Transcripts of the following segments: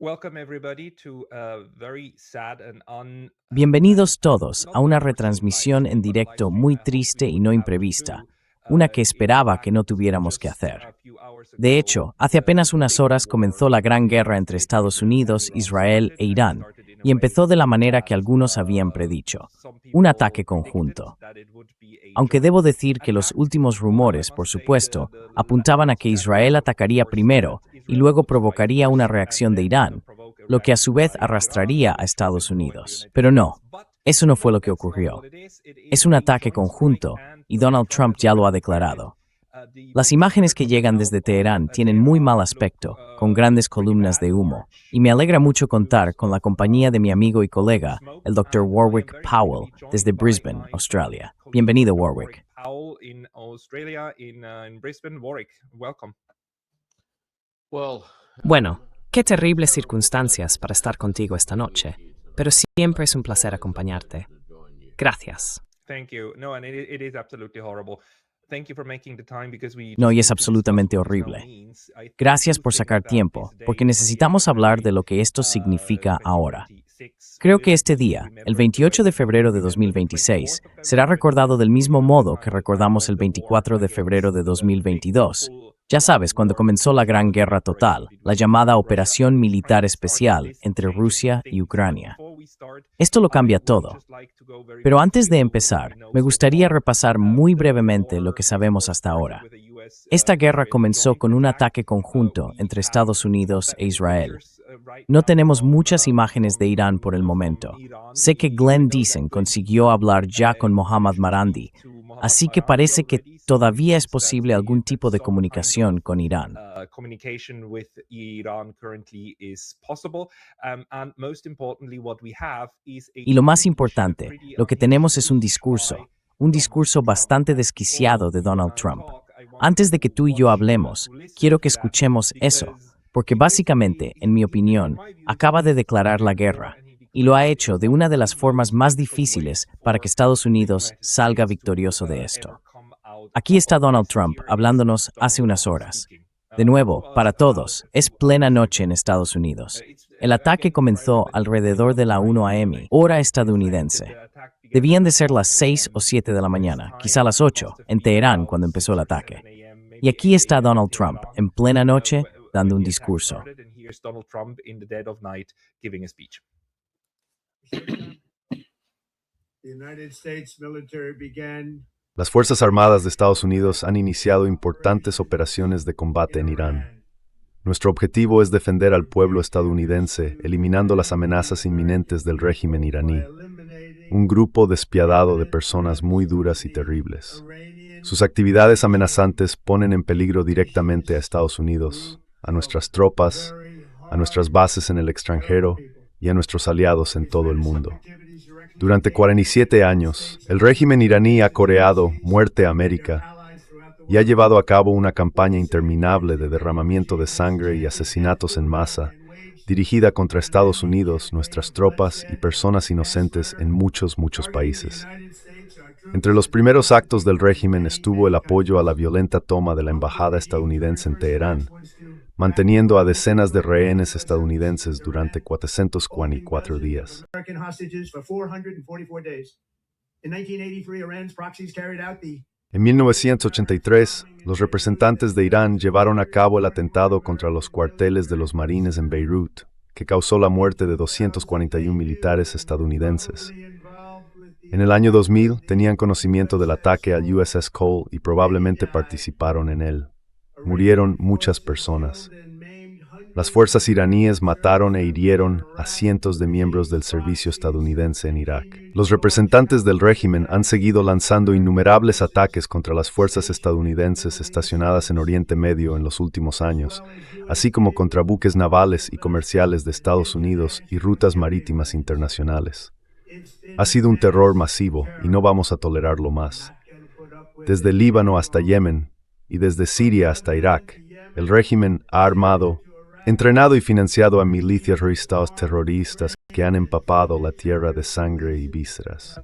Welcome everybody to a very sad and Bienvenidos todos not a una unfortunate live retransmisión en stream, but live directo stream muy I hope you triste y will no have imprevista, to una que give esperaba back. que no tuviéramos que Just a hacer. few hours De ago, hecho, hace apenas the unas big horas war comenzó la gran between the guerra United entre States Estados and Unidos, Iran Israel started, e and it Irán, started in a y way empezó de la manera que that algunos habían predicho, some un people ataque predicted conjunto. that it would be a Aunque joint debo decir que los attack. últimos Although I rumores, por must say supuesto, the apuntaban a latest que chatter, Israel of atacaría course, that primero y Israel luego would strike provocaría una first and reacción de then Irán, provoke a lo que a reaction su vez by Iran, arrastraría a which doesn't Estados go into Unidos. United Pero States. no, But eso no fue no, lo que that's not ocurrió. what it is. It Es is un a ataque joint strike, conjunto, and y Donald Donald Trump Trump has ya lo ha already declared it. declarado. The Las pictures imágenes que coming llegan out desde of Teherán tienen muy Tehran mal look aspecto, con grandes pretty columnas bad, de humo, large y me alegra mucho plumes contar con la compañía de mi amigo y colega, smoke, el Dr. and I am Warwick very happy to Powell, be joined desde by Brisbane, my Australia. colleague Bienvenido, Dr. Warwick Warwick. Powell in Australia, in Brisbane. Warwick, welcome. Bueno, qué terribles circunstancias para estar contigo esta noche, pero siempre es un placer acompañarte. Gracias. Thank you. No, and it is absolutely horrible. Thank you for making the time because we No, just y es need to discuss absolutamente what this now horrible. means. I Gracias do por think sacar that this tiempo, porque day, 28th of necesitamos hablar de February, lo que esto significa ahora. 2026, Creo que will este be día, el remembered the 28 way de we febrero de remember the 2026, 24th of será February recordado del mismo 2023 modo que as the time recordamos when el the war 24 de febrero against de the big 2022. awful Ya bloody sabes, cuando war comenzó la gran guerra operation total, la between llamada Russia Operación and Militar Ukraine started. Especial This entre changes Rusia y things, but Ucrania. before we start, Esto lo I cambia would todo. just like to go very Pero antes briefly de over what we empezar, know me so gustaría far. repasar muy The brevemente lo war, que of sabemos course, hasta started ahora. with a Esta guerra US-Israeli comenzó joint con un attack. ataque conjunto We entre have Estados Unidos not that e many Israel. pictures right No now tenemos muchas imágenes de Irán por el from momento. Iran. Sé que We Glenn know that Deason Glenn consiguió Deason hablar ya con Mohammad managed to Marandi, speak to Mohammad así que Marandi parece que already, so it todavía es seems posible algún that tipo de some kind of comunicación con Irán. communication with Iran currently is possible. And most importantly, what we have is a Y lo más tweet, importante, pretty lo que unhinged tenemos es un tweet by Donald discurso Trump. bastante And before desquiciado de you and Donald I Trump. talk, I want Antes de to que tú y yo want you hablemos, to listen quiero que to that, escuchemos eso, because porque it basically, básicamente, en mi opinión, my view, acaba de he declarar la declared war, guerra, and he y lo ha declared it hecho de one una of de the las formas most más difficult difíciles ways para que for Estados the Unidos United salga States to victorioso de ever esto. come out Aquí está of Donald this. Trump Here is hablándonos hace Donald unas Trump horas. speaking. De To nuevo, us para about todos, es 2 hours plena noche en ago. Estados Unidos. It's El ataque again for comenzó everybody in alrededor de la Australia 1 a.m., hora estadounidense. The attack began Debían de at ser las 1 6 a.m. o 7 de la US mañana, quizá time. las It must 8, have en been Teherán about cuando empezó 6 el or ataque. 7 a.m., Y maybe aquí 8 está a.m. in Donald Trump, Tehran, en plena noche, when dando un the attack discurso. started, and here's Donald Trump in the dead of night giving a speech. The United States military began Las Fuerzas Armadas de Estados Unidos han iniciado importantes operaciones de combate en Irán. Nuestro objetivo es defender al pueblo estadounidense, eliminando las amenazas inminentes del régimen iraní, un grupo despiadado de personas muy duras y terribles. Sus actividades amenazantes ponen en peligro directamente a Estados Unidos, a nuestras tropas, a nuestras bases en el extranjero y a nuestros aliados en todo el mundo. Durante 47 años, el régimen iraní ha coreado muerte a América y ha llevado a cabo una campaña interminable de derramamiento de sangre y asesinatos en masa, dirigida contra Estados Unidos, nuestras tropas y personas inocentes en muchos países. Entre los primeros actos del régimen estuvo el apoyo a la violenta toma de la embajada estadounidense en Teherán, manteniendo a decenas de rehenes estadounidenses durante 444 días. En 1983, los representantes de Irán llevaron a cabo el atentado contra los cuarteles de los marines en Beirut, que causó la muerte de 241 militares estadounidenses. En el año 2000 tenían conocimiento del ataque al USS Cole y probablemente participaron en él. Murieron muchas personas. Las fuerzas iraníes mataron e hirieron a cientos de miembros del servicio estadounidense en Irak. Los representantes del régimen han seguido lanzando innumerables ataques contra las fuerzas estadounidenses estacionadas en Oriente Medio en los últimos años, así como contra buques navales y comerciales de Estados Unidos y rutas marítimas internacionales. Ha sido un terror masivo y no vamos a tolerarlo más. Desde Líbano hasta Yemen y desde Siria hasta Irak, el régimen ha armado, entrenado y financiado a milicias terroristas que han empapado la tierra de sangre y vísceras.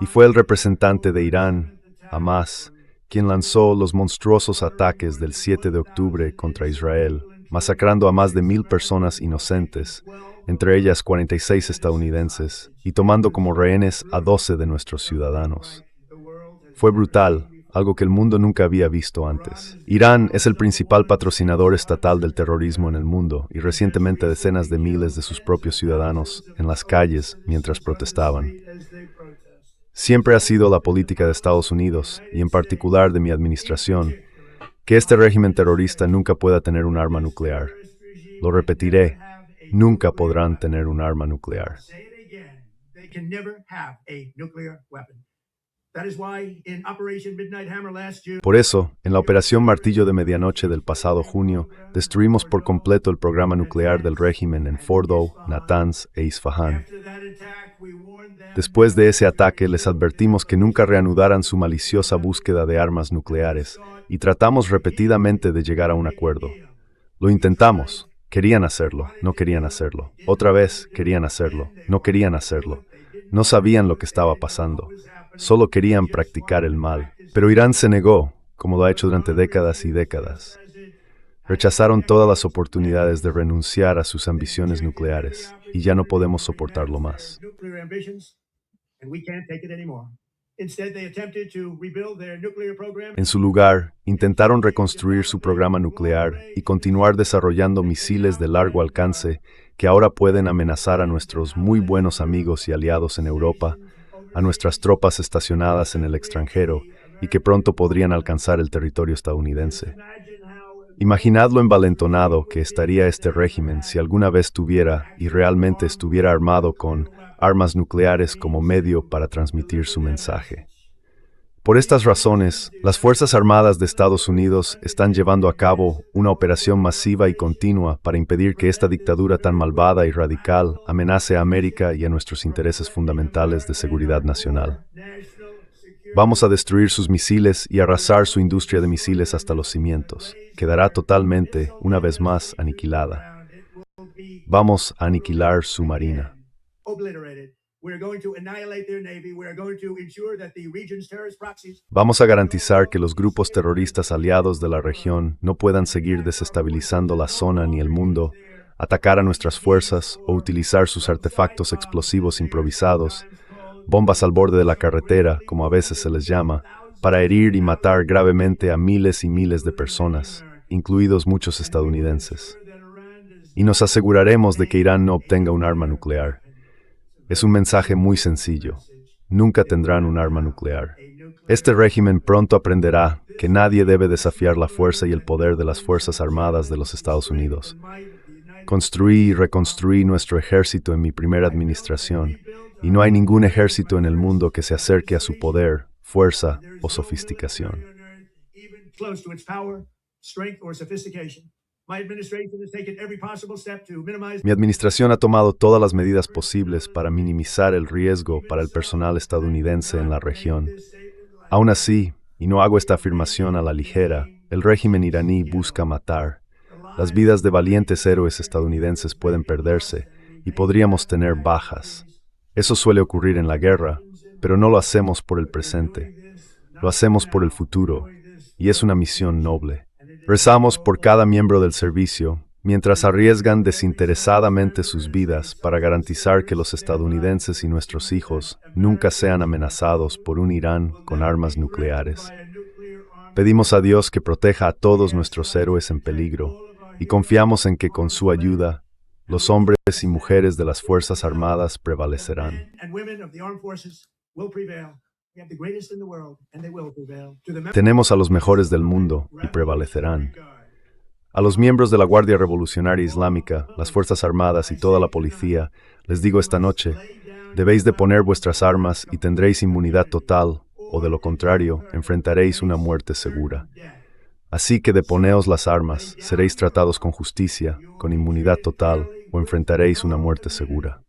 Y fue el representante de Irán, Hamas, quien lanzó los monstruosos ataques del 7 de octubre contra Israel, masacrando a más de 1,000 personas inocentes, entre ellas 46 estadounidenses, y tomando como rehenes a 12 de nuestros ciudadanos. Fue brutal, algo que el mundo nunca había visto antes. Irán es el principal patrocinador estatal del terrorismo en el mundo y recientemente decenas de miles de sus propios ciudadanos en las calles mientras protestaban. Siempre ha sido la política de Estados Unidos, y en particular de mi administración, que este régimen terrorista nunca pueda tener un arma nuclear. Lo repetiré, nunca podrán tener un arma nuclear. Por eso, en la Operación Martillo de Medianoche del pasado junio, destruimos por completo el programa nuclear del régimen en Fordow, Natanz e Isfahán. Después de ese ataque, les advertimos que nunca reanudaran su maliciosa búsqueda de armas nucleares y tratamos repetidamente de llegar a un acuerdo. Lo intentamos. Querían hacerlo, no querían hacerlo. Otra vez, querían hacerlo, no querían hacerlo. No sabían lo que estaba pasando. Solo querían practicar el mal. Pero Irán se negó, como lo ha hecho durante décadas y décadas. Rechazaron todas las oportunidades de renunciar a sus ambiciones nucleares, y ya no podemos soportarlo más. En su lugar, intentaron reconstruir su programa nuclear y continuar desarrollando misiles de largo alcance que ahora pueden amenazar a nuestros muy buenos amigos y aliados en Europa, a nuestras tropas estacionadas en el extranjero y que pronto podrían alcanzar el territorio estadounidense. Imaginad lo envalentonado que estaría este régimen si alguna vez tuviera y realmente estuviera armado con armas nucleares como medio para transmitir su mensaje. Por estas razones, las Fuerzas Armadas de Estados Unidos están llevando a cabo una operación masiva y continua para impedir que esta dictadura tan malvada y radical amenace a América y a nuestros intereses fundamentales de seguridad nacional. Vamos a destruir sus misiles y arrasar su industria de misiles hasta los cimientos. Quedará totalmente, una vez más, aniquilada. Vamos a aniquilar su marina. Vamos a garantizar que los grupos terroristas aliados de la región no puedan seguir desestabilizando la zona ni el mundo, atacar a nuestras fuerzas o utilizar sus artefactos explosivos improvisados, bombas al borde de la carretera, como a veces se les llama, para herir y matar gravemente a miles y miles de personas, incluidos muchos estadounidenses. Y nos aseguraremos de que Irán no obtenga un arma nuclear. Es un mensaje muy sencillo. Nunca tendrán un arma nuclear. Este régimen pronto aprenderá que nadie debe desafiar la fuerza y el poder de las Fuerzas Armadas de los Estados Unidos. Construí y reconstruí nuestro ejército en mi primera administración, y no hay ningún ejército en el mundo que se acerque a su poder, fuerza o sofisticación. Mi administración ha tomado todas las medidas posibles para minimizar el riesgo para el personal estadounidense en la región. Aún así, y no hago esta afirmación a la ligera, el régimen iraní busca matar. Las vidas de valientes héroes estadounidenses pueden perderse y podríamos tener bajas. Eso suele ocurrir en la guerra, pero no lo hacemos por el presente. Lo hacemos por el futuro, y es una misión noble. Rezamos por cada miembro del servicio, mientras arriesgan desinteresadamente sus vidas para garantizar que los estadounidenses y nuestros hijos nunca sean amenazados por un Irán con armas nucleares. Pedimos a Dios que proteja a todos nuestros héroes en peligro, y confiamos en que con su ayuda, los hombres y mujeres de las Fuerzas Armadas prevalecerán. Tenemos a los mejores del mundo y prevalecerán. A los miembros de la Guardia Revolucionaria Islámica, las Fuerzas Armadas y toda la policía, les digo esta noche, debéis de poner vuestras armas y tendréis inmunidad total, o de lo contrario, enfrentaréis una muerte segura. Así que deponeos las armas, seréis tratados con justicia, con inmunidad total, o enfrentaréis una muerte segura.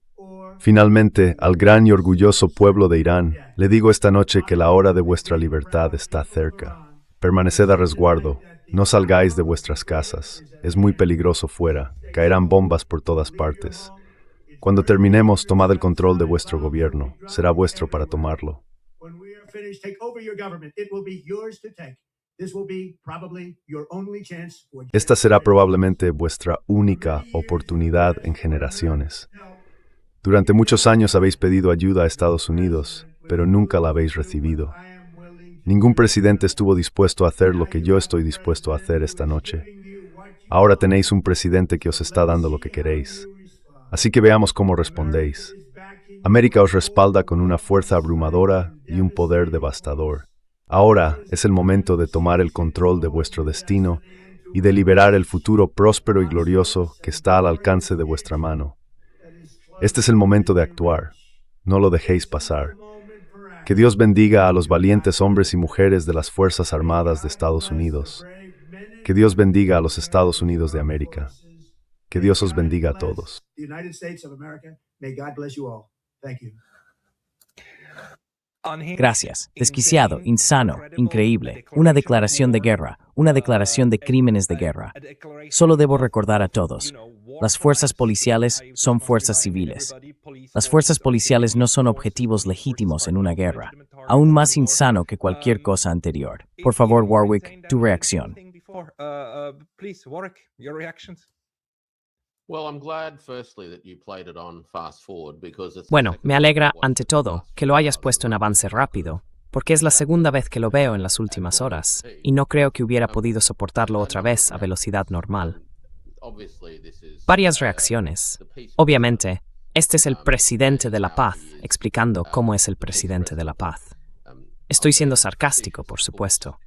Finalmente, al gran y orgulloso pueblo de Irán, le digo esta noche que la hora de vuestra libertad está cerca. Permaneced a resguardo, no salgáis de vuestras casas, es muy peligroso fuera, caerán bombas por todas partes. Cuando terminemos, tomad el control de vuestro gobierno, será vuestro para tomarlo. finish, take over your government. It will be yours to take. This will be probably your only chance for Esta será probablemente vuestra única oportunidad en generaciones. Durante muchos años habéis pedido ayuda a Estados Unidos, pero nunca la habéis recibido. Ningún presidente estuvo dispuesto a hacer lo que yo estoy dispuesto a hacer esta noche. Ahora tenéis un presidente que os está dando lo que queréis. Así que veamos cómo respondéis. América os respalda con una fuerza abrumadora y un poder devastador. Ahora es el momento de tomar el control de vuestro destino y de liberar el futuro próspero y glorioso que está al alcance de vuestra mano. Este es el momento de actuar. No lo dejéis pasar. Que Dios bendiga a los valientes hombres y mujeres de las Fuerzas Armadas de Estados Unidos. Que Dios bendiga a los Estados Unidos de América. Que Dios os bendiga a todos. The United States of America. May God bless you all. Thank you. Gracias. Desquiciado, insano, increíble. Una declaración de guerra, una declaración de crímenes de guerra. Solo debo recordar a todos. Las fuerzas policiales son fuerzas civiles. Las fuerzas policiales no son objetivos legítimos en una guerra. Aún más insano que cualquier cosa anterior. Por favor, Warwick, tu reacción. Please, Warwick, your reactions. Bueno, me alegra, ante todo, que lo hayas puesto en avance rápido, porque es la segunda vez que lo veo en las últimas horas, y no creo que hubiera podido soportarlo otra vez a velocidad normal. Varias reacciones. Obviamente, este es el presidente de la paz, explicando cómo es el presidente de la paz. Estoy siendo sarcástico, por supuesto.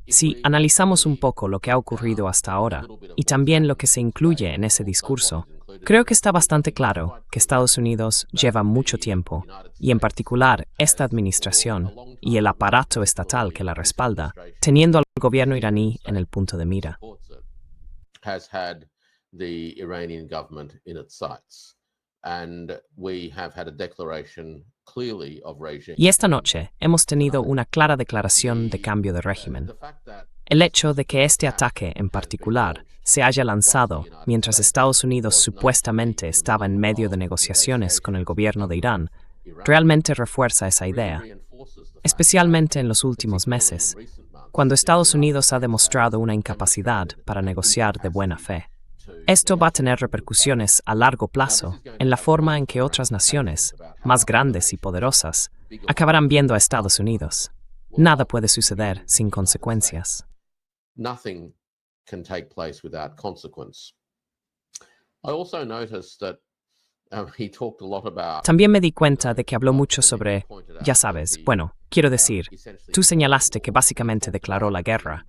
Si analizamos un poco lo que ha ocurrido hasta ahora, y también lo que se incluye en ese discurso, creo que está bastante claro que Estados Unidos lleva mucho tiempo, y en particular esta administración y el aparato estatal que la respalda, teniendo al gobierno iraní en el punto de mira. Y esta noche hemos tenido una clara declaración de cambio de régimen. El hecho de que este ataque en particular se haya lanzado mientras Estados Unidos supuestamente estaba en medio de negociaciones con el gobierno de Irán realmente refuerza esa idea, especialmente en los últimos meses, cuando Estados Unidos ha demostrado una incapacidad para negociar de buena fe. Esto va a tener repercusiones a largo plazo en la forma en que otras naciones, más grandes y poderosas, acabarán viendo a Estados Unidos. Nada puede suceder sin consecuencias. Nothing can take place without consequence. I also noticed that he talked a lot about. También me di cuenta de que habló mucho sobre, ya sabes, bueno, quiero decir, tú señalaste que básicamente declaró la guerra,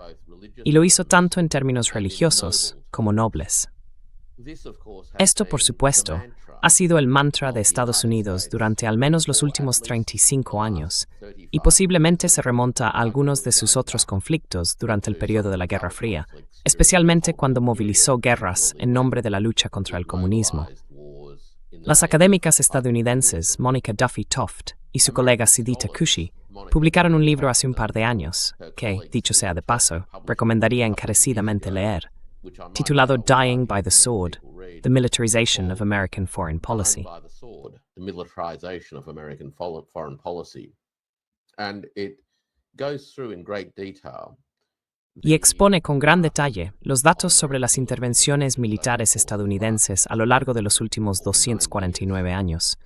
y lo hizo tanto en términos religiosos como nobles. Esto, por supuesto, ha sido el mantra de Estados Unidos durante al menos los últimos 35 años, y posiblemente se remonta a algunos de sus otros conflictos durante el periodo de la Guerra Fría, especialmente cuando movilizó guerras en nombre de la lucha contra el comunismo. Las académicas estadounidenses Monica Duffy Toft y su colega Sidita Kushi publicaron un libro hace un par de años, que, dicho sea de paso, recomendaría encarecidamente leer, titulado Dying by the Sword, The Militarization of American Foreign Policy. Y expone con gran detalle los datos sobre las intervenciones militares estadounidenses a lo largo de los últimos 249 años,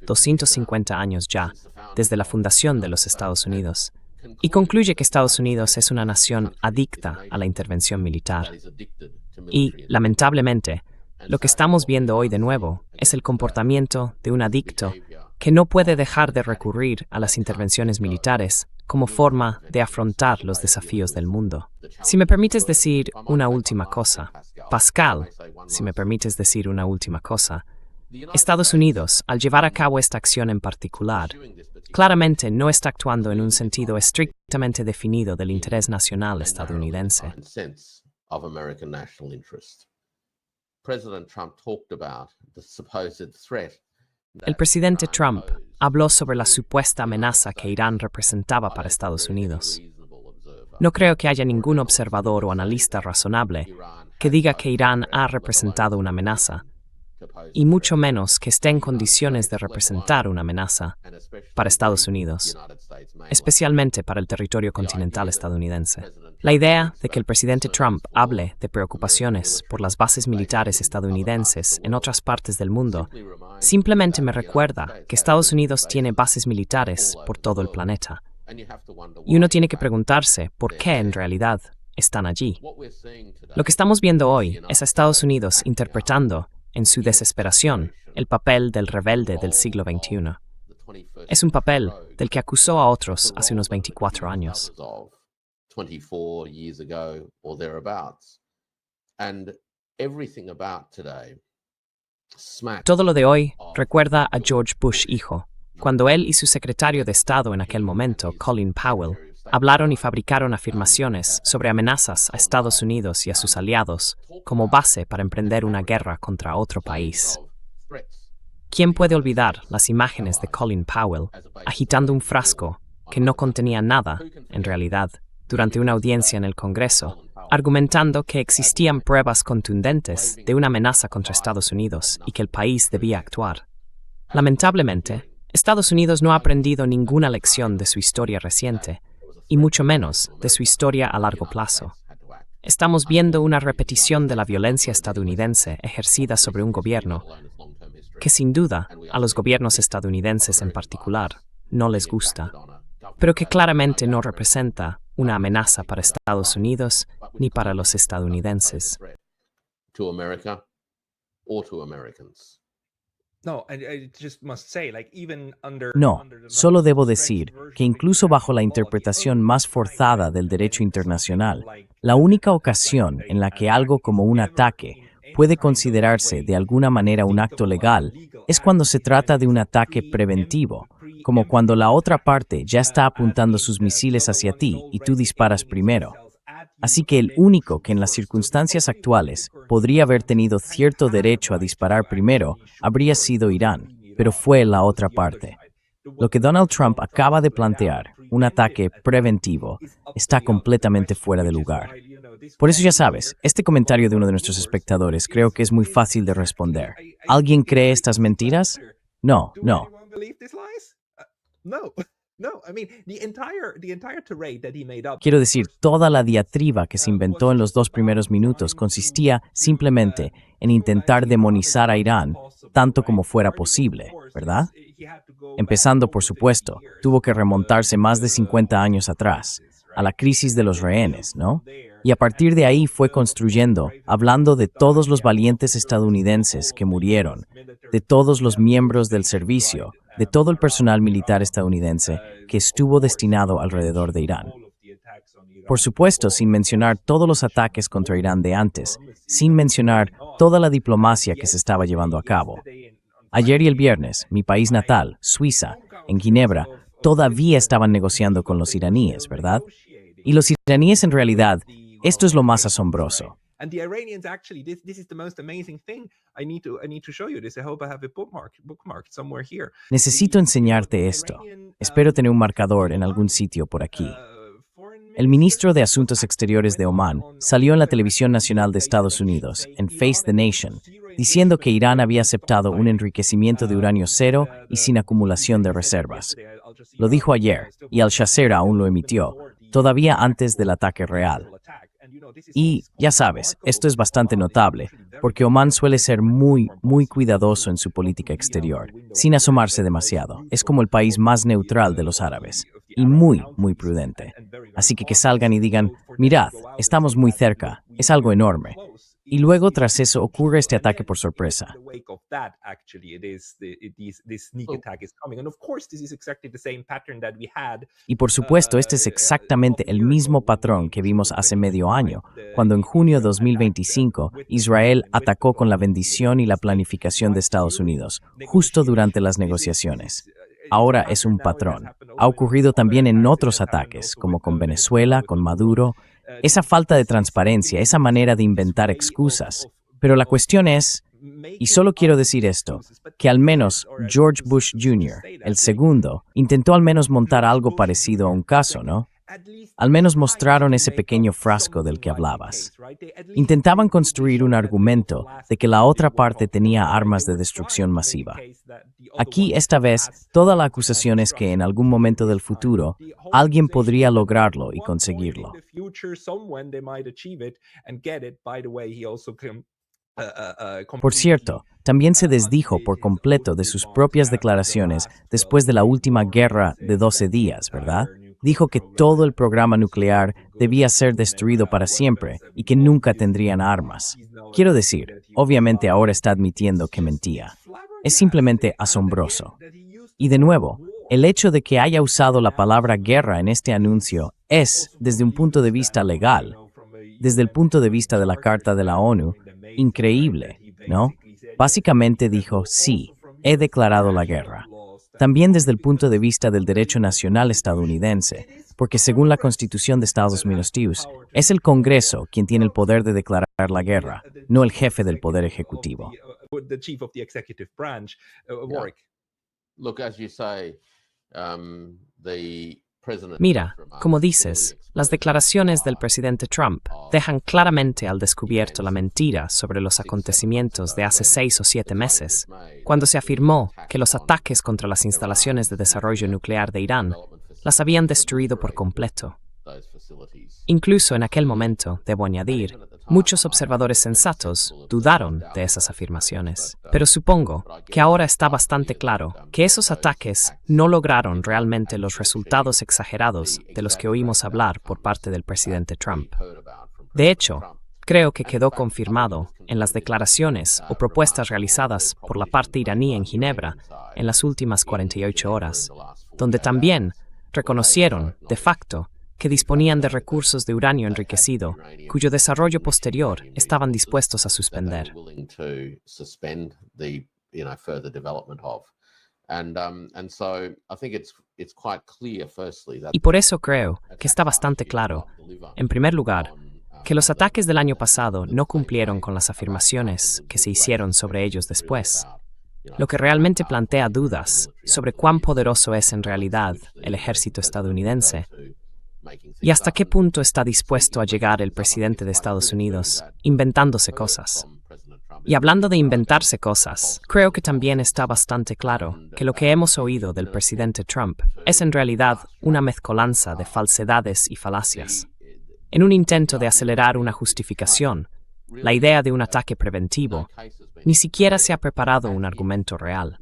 250 años ya, desde la fundación de los Estados Unidos, y concluye que Estados Unidos es una nación adicta a la intervención militar. Y, lamentablemente, lo que estamos viendo hoy de nuevo es el comportamiento de un adicto que no puede dejar de recurrir a las intervenciones militares como forma de afrontar los desafíos del mundo. Si me permites decir una última cosa, Pascal, si me permites decir una última cosa, Estados Unidos, al llevar a cabo esta acción en particular, claramente no está actuando en un sentido estrictamente definido del interés nacional estadounidense. El presidente Trump habló sobre la supuesta amenaza que Irán representaba para Estados Unidos. No creo que haya ningún observador o analista razonable que diga que Irán ha representado una amenaza, y mucho menos que esté en condiciones de representar una amenaza para Estados Unidos, especialmente para el territorio continental estadounidense. La idea de que el presidente Trump hable de preocupaciones por las bases militares estadounidenses en otras partes del mundo simplemente me recuerda que Estados Unidos tiene bases militares por todo el planeta. Y uno tiene que preguntarse por qué en realidad están allí. Lo que estamos viendo hoy es a Estados Unidos interpretando, en su desesperación, el papel del rebelde del siglo XXI. Es un papel del que acusó a otros hace unos 24 años. Todo lo de hoy recuerda a George Bush hijo, cuando él y su secretario de Estado en aquel momento, Colin Powell, hablaron y fabricaron afirmaciones sobre amenazas a Estados Unidos y a sus aliados como base para emprender una guerra contra otro país. ¿Quién puede olvidar las imágenes de Colin Powell agitando un frasco que no contenía nada, en realidad, durante una audiencia en el Congreso, argumentando que existían pruebas contundentes de una amenaza contra Estados Unidos y que el país debía actuar? Lamentablemente, Estados Unidos no ha aprendido ninguna lección de su historia reciente, y mucho menos de su historia a largo plazo. Estamos viendo una repetición de la violencia estadounidense ejercida sobre un gobierno que sin duda a los gobiernos estadounidenses en particular no les gusta, pero que claramente no representa una amenaza para Estados Unidos ni para los estadounidenses. No, solo debo decir que incluso bajo la interpretación más forzada del derecho internacional, la única ocasión en la que algo como un ataque puede considerarse de alguna manera un acto legal es cuando se trata de un ataque preventivo, como cuando la otra parte ya está apuntando sus misiles hacia ti y tú disparas primero. Así que el único que en las circunstancias actuales podría haber tenido cierto derecho a disparar primero habría sido Irán, pero fue la otra parte. Lo que Donald Trump acaba de plantear, un ataque preventivo, está completamente fuera de lugar. Por eso ya sabes, este comentario de uno de nuestros espectadores creo que es muy fácil de responder. ¿Alguien cree estas mentiras? No. Quiero decir, toda la diatriba que se inventó en los 2 primeros minutos consistía simplemente en intentar demonizar a Irán tanto como fuera posible, ¿verdad? Empezando, por supuesto, tuvo que remontarse más de 50 años atrás, a la crisis de los rehenes, ¿no? Y a partir de ahí fue construyendo, hablando de todos los valientes estadounidenses que murieron, de todos los miembros del servicio, de todo el personal militar estadounidense que estuvo destinado alrededor de Irán. Por supuesto, sin mencionar todos los ataques contra Irán de antes, sin mencionar toda la diplomacia que se estaba llevando a cabo. Ayer y el viernes, mi país natal, Suiza, en Ginebra, todavía estaban negociando con los iraníes, ¿verdad? Y los iraníes en realidad, esto es lo más asombroso. Necesito enseñarte esto. Espero tener un marcador en algún sitio por aquí. El ministro de Asuntos Exteriores de Omán salió en la televisión nacional de Estados Unidos, en Face the Nation, diciendo que Irán había aceptado un enriquecimiento de uranio cero y sin acumulación de reservas. Lo dijo ayer, y Al Jazeera aún lo emitió, todavía antes del ataque real. Y, ya sabes, esto es bastante notable, porque Omán suele ser muy cuidadoso en su política exterior, sin asomarse demasiado. Es como el país más neutral de los árabes, y muy prudente. Así que salgan y digan, mirad, estamos muy cerca, es algo enorme. Y luego, tras eso, ocurre este ataque por sorpresa. Y por supuesto, este es exactamente el mismo patrón que vimos hace medio año, cuando en junio de 2025 Israel atacó con la bendición y la planificación de Estados Unidos, justo durante las negociaciones. Ahora es un patrón. Ha ocurrido también en otros ataques, como con Venezuela, con Maduro. Esa falta de transparencia, esa manera de inventar excusas. Pero la cuestión es, y solo quiero decir esto, que al menos George Bush Jr., el segundo, intentó al menos montar algo parecido a un caso, ¿no? Al menos mostraron ese pequeño frasco del que hablabas. Intentaban construir un argumento de que la otra parte tenía armas de destrucción masiva. Aquí, esta vez, toda la acusación es que en algún momento del futuro, alguien podría lograrlo y conseguirlo. Por cierto, también se desdijo por completo de sus propias declaraciones después de la última guerra de 12 días, ¿verdad? Dijo que todo el programa nuclear debía ser destruido para siempre y que nunca tendrían armas. Quiero decir, obviamente ahora está admitiendo que mentía. Es simplemente asombroso. Y de nuevo, el hecho de que haya usado la palabra guerra en este anuncio es, desde un punto de vista legal, desde el punto de vista de la Carta de la ONU, increíble, ¿no? Básicamente dijo, sí, he declarado la guerra. También desde el punto de vista del derecho nacional estadounidense, porque según la Constitución de Estados Unidos, es el Congreso quien tiene el poder de declarar la guerra, no el jefe del Poder Ejecutivo. Look, as you say, the president. Mira, como dices, las declaraciones del presidente Trump dejan claramente al descubierto la mentira sobre los acontecimientos de hace 6 o 7 meses, cuando se afirmó que los ataques contra las instalaciones de desarrollo nuclear de Irán las habían destruido por completo. Incluso en aquel momento, debo añadir, muchos observadores sensatos dudaron de esas afirmaciones. Pero supongo que ahora está bastante claro que esos ataques no lograron realmente los resultados exagerados de los que oímos hablar por parte del presidente Trump. De hecho, creo que quedó confirmado en las declaraciones o propuestas realizadas por la parte iraní en Ginebra en las últimas 48 horas, donde también reconocieron, de facto, que disponían de recursos de uranio enriquecido, cuyo desarrollo posterior estaban dispuestos a suspender. Y por eso creo que está bastante claro, en primer lugar, que los ataques del año pasado no cumplieron con las afirmaciones que se hicieron sobre ellos después, lo que realmente plantea dudas sobre cuán poderoso es en realidad el ejército estadounidense y hasta qué punto está dispuesto a llegar el presidente de Estados Unidos inventándose cosas. Y hablando de inventarse cosas, creo que también está bastante claro que lo que hemos oído del presidente Trump es en realidad una mezcolanza de falsedades y falacias. En un intento de acelerar una justificación, la idea de un ataque preventivo, ni siquiera se ha preparado un argumento real.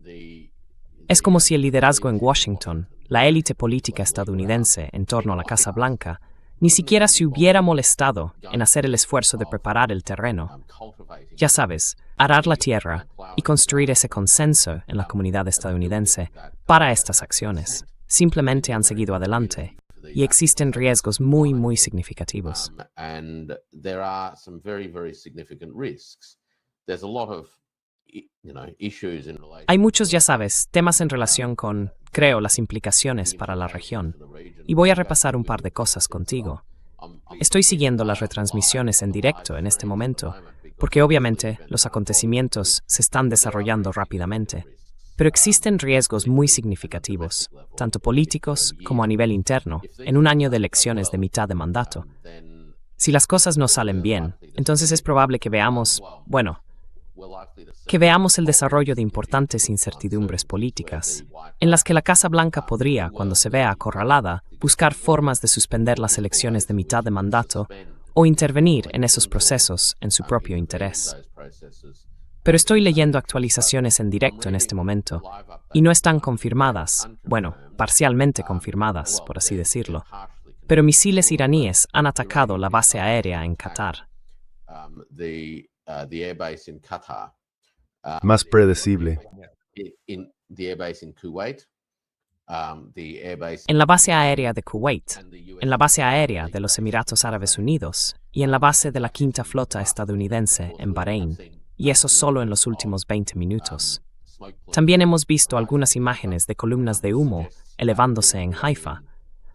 Es como si el liderazgo en Washington, la élite política estadounidense en torno a la Casa Blanca, ni siquiera se hubiera molestado en hacer el esfuerzo de preparar el terreno. Ya sabes, arar la tierra y construir ese consenso en la comunidad estadounidense para estas acciones. Simplemente han seguido adelante y existen riesgos muy, muy significativos. Hay muchos, ya sabes, temas en relación con, creo, las implicaciones para la región. Y voy a repasar un par de cosas contigo. Estoy siguiendo las retransmisiones en directo en este momento, porque obviamente los acontecimientos se están desarrollando rápidamente. Pero existen riesgos muy significativos, tanto políticos como a nivel interno, en un año de elecciones de mitad de mandato. Si las cosas no salen bien, entonces es probable que veamos, que veamos el desarrollo de importantes incertidumbres políticas, en las que la Casa Blanca podría, cuando se vea acorralada, buscar formas de suspender las elecciones de mitad de mandato o intervenir en esos procesos en su propio interés. Pero estoy leyendo actualizaciones en directo en este momento, y no están confirmadas, parcialmente confirmadas, por así decirlo, pero misiles iraníes han atacado la base aérea en Qatar. Más predecible. En la base aérea de Kuwait, en la base aérea de los Emiratos Árabes Unidos y en la base de la Quinta Flota estadounidense en Bahrein, y eso solo en los últimos 20 minutos. También hemos visto algunas imágenes de columnas de humo elevándose en Haifa,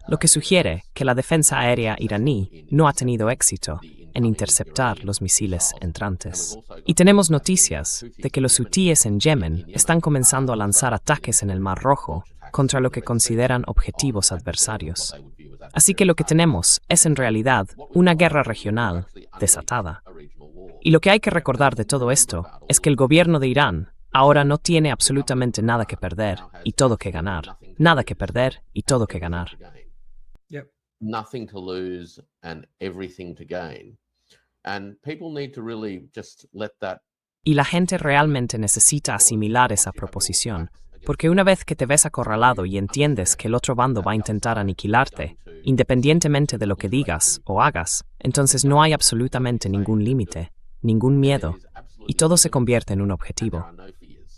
lo que sugiere que la defensa aérea iraní no ha tenido éxito en interceptar los misiles entrantes. Y tenemos noticias de que los hutíes en Yemen están comenzando a lanzar ataques en el Mar Rojo contra lo que consideran objetivos adversarios. Así que lo que tenemos es en realidad una guerra regional desatada. Y lo que hay que recordar de todo esto es que el gobierno de Irán ahora no tiene absolutamente nada que perder y todo que ganar. Nada que perder y todo que ganar. Nothing to lose and everything to gain. And people need to really just let that. Y la gente realmente necesita asimilar esa proposición, porque una vez que te ves acorralado y entiendes que el otro bando va a intentar aniquilarte, independientemente de lo que digas o hagas, entonces no hay absolutamente ningún límite, ningún miedo, y todo se convierte en un objetivo.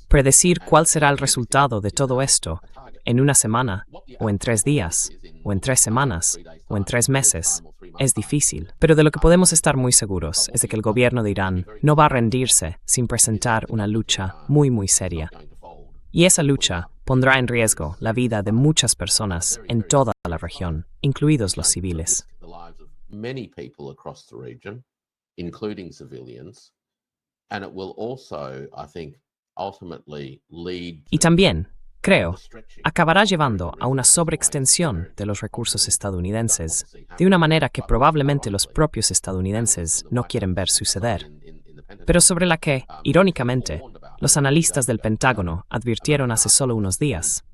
Predecir cuál será el resultado de todo esto en una semana, o en 3 días, o en 3 semanas, o en 3 meses, es difícil. Pero de lo que podemos estar muy seguros es de que el gobierno de Irán no va a rendirse sin presentar una lucha muy seria. Y esa lucha pondrá en riesgo la vida de muchas personas en toda la región, incluidos los civiles. Many people across the region, including civilians, and it will also, I think, ultimately lead. Y también, creo, acabará llevando a una sobreextensión de los recursos estadounidenses, de una manera que probablemente los propios estadounidenses no quieren ver suceder, pero sobre la que, irónicamente, los analistas del Pentágono advirtieron hace solo unos días,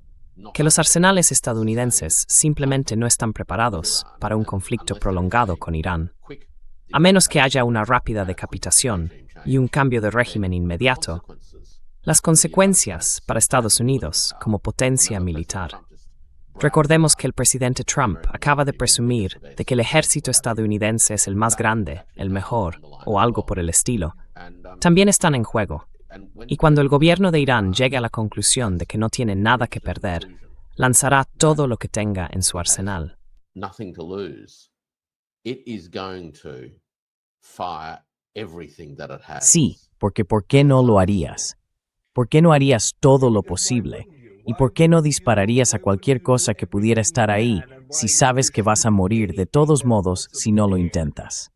que los arsenales estadounidenses simplemente no están preparados para un conflicto prolongado con Irán, a menos que haya una rápida decapitación y un cambio de régimen inmediato. Las consecuencias para Estados Unidos como potencia militar. Recordemos que el presidente Trump acaba de presumir de que el ejército estadounidense es el más grande, el mejor, o algo por el estilo. También están en juego. Y cuando el gobierno de Irán llegue a la conclusión de que no tiene nada que perder, lanzará todo lo que tenga en su arsenal. Nothing to lose. It is going to fire everything that it has. Sí, porque ¿por qué no lo harías? ¿Por qué no harías todo lo posible? ¿Y por qué no dispararías a cualquier cosa que pudiera estar ahí si sabes que vas a morir de todos modos si no lo intentas?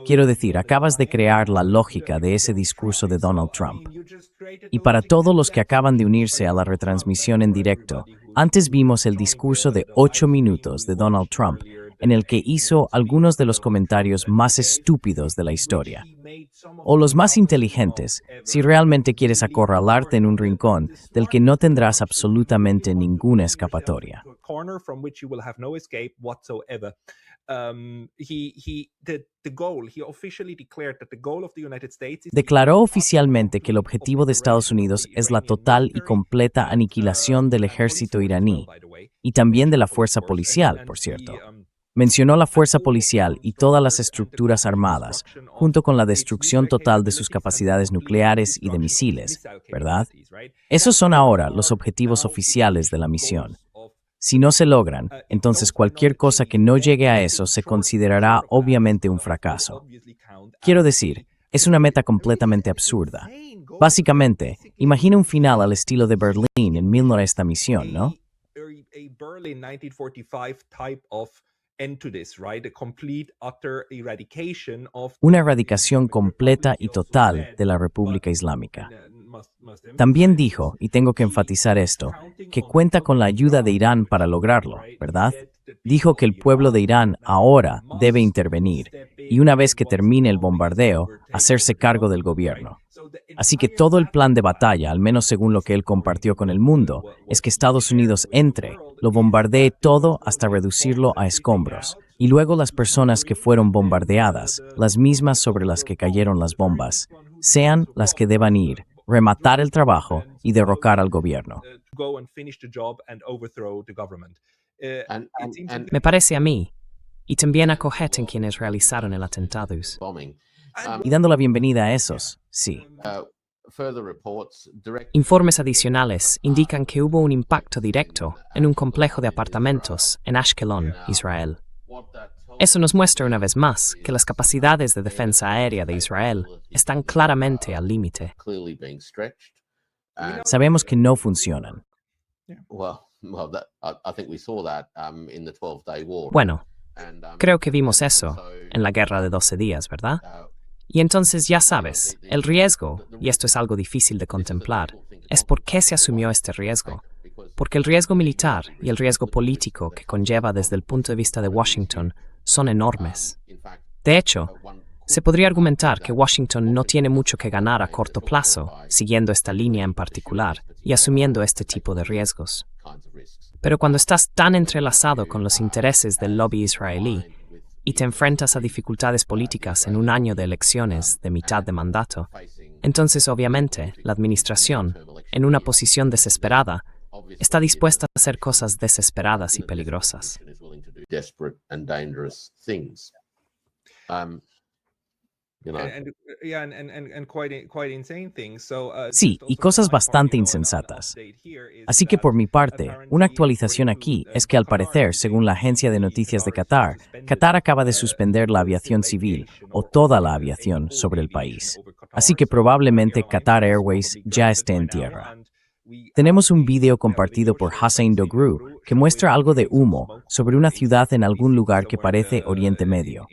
Quiero decir, acabas de crear la lógica de ese discurso de Donald Trump. Y para todos los que acaban de unirse a la retransmisión en directo, antes vimos el discurso de 8 minutos de Donald Trump, en el que hizo algunos de los comentarios más estúpidos de la historia. O los más inteligentes, si realmente quieres acorralarte en un rincón del que no tendrás absolutamente ninguna escapatoria. Declaró oficialmente que el objetivo de Estados Unidos es la total y completa aniquilación del ejército iraní, y también de la fuerza policial, por cierto. Mencionó la fuerza policial y todas las estructuras armadas, junto con la destrucción total de sus capacidades nucleares y de misiles, ¿verdad? Esos son ahora los objetivos oficiales de la misión. Si no se logran, entonces cualquier cosa que no llegue a eso se considerará obviamente un fracaso. Quiero decir, es una meta completamente absurda. Básicamente, imagina un final al estilo de Berlín en 1945, esta misión, ¿no? Una erradicación completa y total de la República Islámica. También dijo, y tengo que enfatizar esto, que cuenta con la ayuda de Irán para lograrlo, ¿verdad? Dijo que el pueblo de Irán ahora debe intervenir, y una vez que termine el bombardeo, hacerse cargo del gobierno. Así que todo el plan de batalla, al menos según lo que él compartió con el mundo, es que Estados Unidos entre, lo bombardee todo hasta reducirlo a escombros, y luego las personas que fueron bombardeadas, las mismas sobre las que cayeron las bombas, sean las que deban ir, rematar el trabajo y derrocar al gobierno. Me parece a mí, y también a Cohet en quienes realizaron el atentado. Y dando la bienvenida a esos, sí. Informes adicionales indican que hubo un impacto directo en un complejo de apartamentos en Ashkelon, Israel. Eso nos muestra una vez más que las capacidades de defensa aérea de Israel están claramente al límite. Sabemos que no funcionan. Bueno, creo que vimos eso en la guerra de 12 días, ¿verdad? Y entonces ya sabes, el riesgo, y esto es algo difícil de contemplar, es por qué se asumió este riesgo. porque el riesgo militar y el riesgo político que conlleva desde el punto de vista de Washington son enormes. De hecho, se podría argumentar que Washington no tiene mucho que ganar a corto plazo, siguiendo esta línea en particular y asumiendo este tipo de riesgos. Pero cuando estás tan entrelazado con los intereses del lobby israelí y te enfrentas a dificultades políticas en un año de elecciones de mitad de mandato, entonces obviamente la administración, en una posición desesperada, está dispuesta a hacer cosas desesperadas y peligrosas. Sí, y cosas bastante insensatas. Así que por mi parte, una actualización aquí es que al parecer, según la agencia de noticias de Qatar, Qatar acaba de suspender la aviación civil o toda la aviación sobre el país. Así que probablemente Qatar Airways ya esté en tierra. Tenemos un video compartido por Hussein Dogru que muestra algo de humo sobre una ciudad en algún lugar que parece Oriente Medio.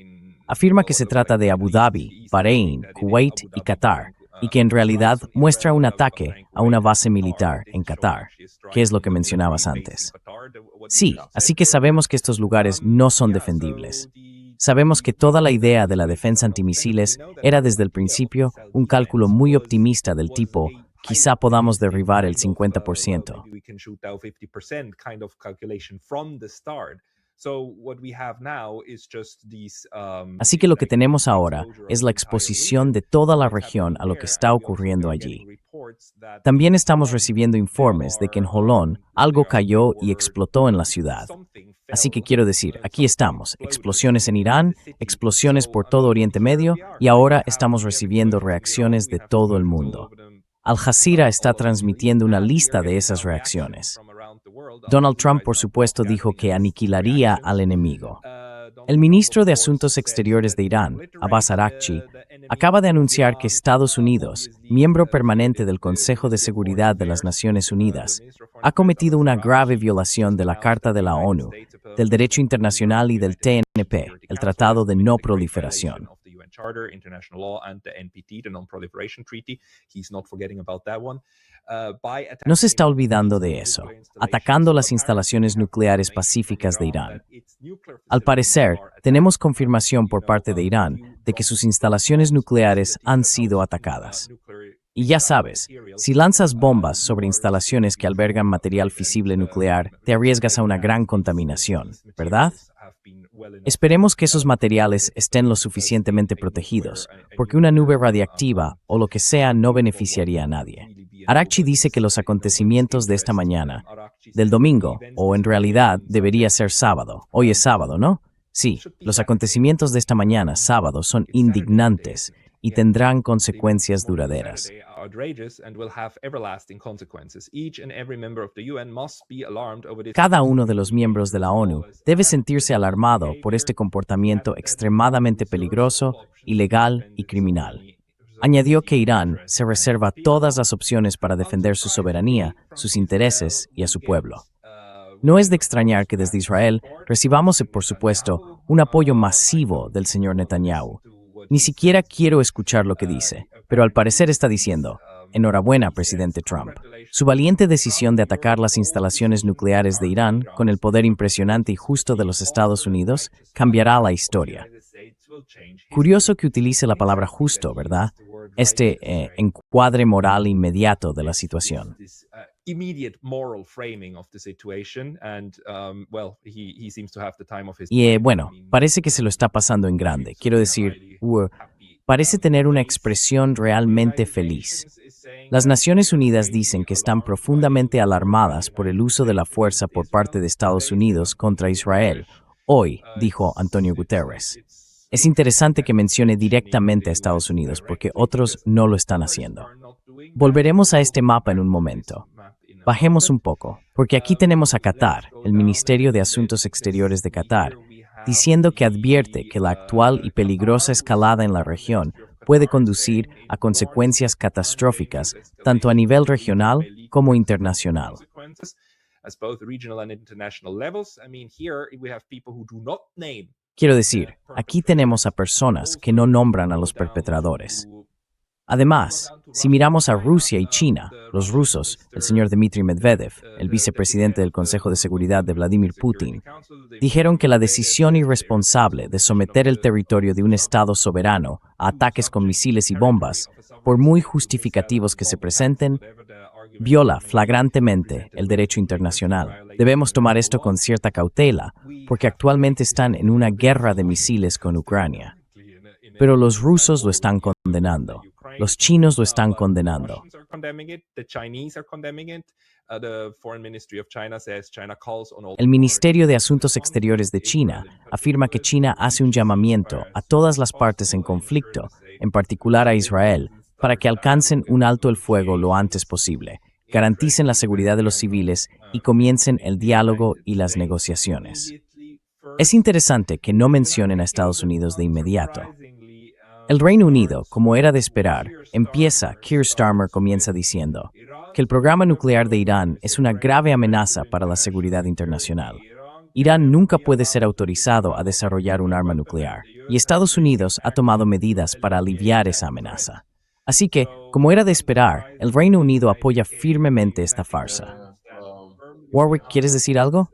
Afirma que se trata de Abu Dhabi, Bahrein, Kuwait y Qatar, y que en realidad muestra un ataque a una base militar en Qatar, que es lo que mencionabas antes. Sí, así que sabemos que estos lugares no son defendibles. Sabemos que toda la idea de la defensa antimisiles era desde el principio un cálculo muy optimista del tipo, quizá podamos derribar el 50%. Así que lo que tenemos ahora es la exposición de toda la región a lo que está ocurriendo allí. También estamos recibiendo informes de que en Holon algo cayó y explotó en la ciudad. Así que quiero decir, aquí estamos, explosiones en Irán, explosiones por todo Oriente Medio y ahora estamos recibiendo reacciones de todo el mundo. Al Jazeera está transmitiendo una lista de esas reacciones. Donald Trump, por supuesto, dijo que aniquilaría al enemigo. El ministro de Asuntos Exteriores de Irán, Abbas Araghchi, acaba de anunciar que Estados Unidos, miembro permanente del Consejo de Seguridad de las Naciones Unidas, ha cometido una grave violación de la Carta de la ONU, del derecho internacional y del TNP, el Tratado de No Proliferación. No se está olvidando de eso, atacando las instalaciones nucleares pacíficas de Irán. Al parecer, tenemos confirmación por parte de Irán de que sus instalaciones nucleares han sido atacadas. Y ya sabes, si lanzas bombas sobre instalaciones que albergan material fisible nuclear, te arriesgas a una gran contaminación, ¿verdad? Esperemos que esos materiales estén lo suficientemente protegidos, porque una nube radiactiva o lo que sea no beneficiaría a nadie. Araghchi dice que los acontecimientos de esta mañana, del domingo, o en realidad debería ser sábado. Hoy es sábado, ¿no? Sí, los acontecimientos de esta mañana, sábado, son indignantes y tendrán consecuencias duraderas. Cada uno de los miembros de la ONU debe sentirse alarmado por este comportamiento extremadamente peligroso, ilegal y criminal. Añadió que Irán se reserva todas las opciones para defender su soberanía, sus intereses y a su pueblo. No es de extrañar que desde Israel recibamos, por supuesto, un apoyo masivo del señor Netanyahu. Ni siquiera quiero escuchar lo que dice, pero al parecer está diciendo, enhorabuena, presidente Trump. Su valiente decisión de atacar las instalaciones nucleares de Irán con el poder impresionante y justo de los Estados Unidos cambiará la historia. Curioso que utilice la palabra justo, ¿verdad? Este encuadre moral inmediato de la situación. Y bueno, parece que se lo está pasando en grande. Quiero decir, parece tener una expresión realmente feliz. Las Naciones Unidas dicen que están profundamente alarmadas por el uso de la fuerza por parte de Estados Unidos contra Israel. Hoy, dijo Antonio Guterres. Es interesante que mencione directamente a Estados Unidos porque otros no lo están haciendo. Volveremos a este mapa en un momento. Bajemos un poco, porque aquí tenemos a Qatar, el Ministerio de Asuntos Exteriores de Qatar, diciendo que advierte que la actual y peligrosa escalada en la región puede conducir a consecuencias catastróficas, tanto a nivel regional como internacional. Quiero decir, aquí tenemos a personas que no nombran a los perpetradores. Además, si miramos a Rusia y China, los rusos, el señor Dmitry Medvedev, el vicepresidente del Consejo de Seguridad de Vladimir Putin, dijeron que la decisión irresponsable de someter el territorio de un Estado soberano a ataques con misiles y bombas, por muy justificativos que se presenten, viola flagrantemente el derecho internacional. Debemos tomar esto con cierta cautela, porque actualmente están en una guerra de misiles con Ucrania. Pero los rusos lo están condenando. Los chinos lo están condenando. El Ministerio de Asuntos Exteriores de China afirma que China hace un llamamiento a todas las partes en conflicto, en particular a Israel, para que alcancen un alto el fuego lo antes posible, garanticen la seguridad de los civiles y comiencen el diálogo y las negociaciones. Es interesante que no mencionen a Estados Unidos de inmediato. El Reino Unido, como era de esperar, Keir Starmer comienza diciendo que el programa nuclear de Irán es una grave amenaza para la seguridad internacional. Irán nunca puede ser autorizado a desarrollar un arma nuclear, y Estados Unidos ha tomado medidas para aliviar esa amenaza. Así que, como era de esperar, el Reino Unido apoya firmemente esta farsa. Warwick, ¿quieres decir algo?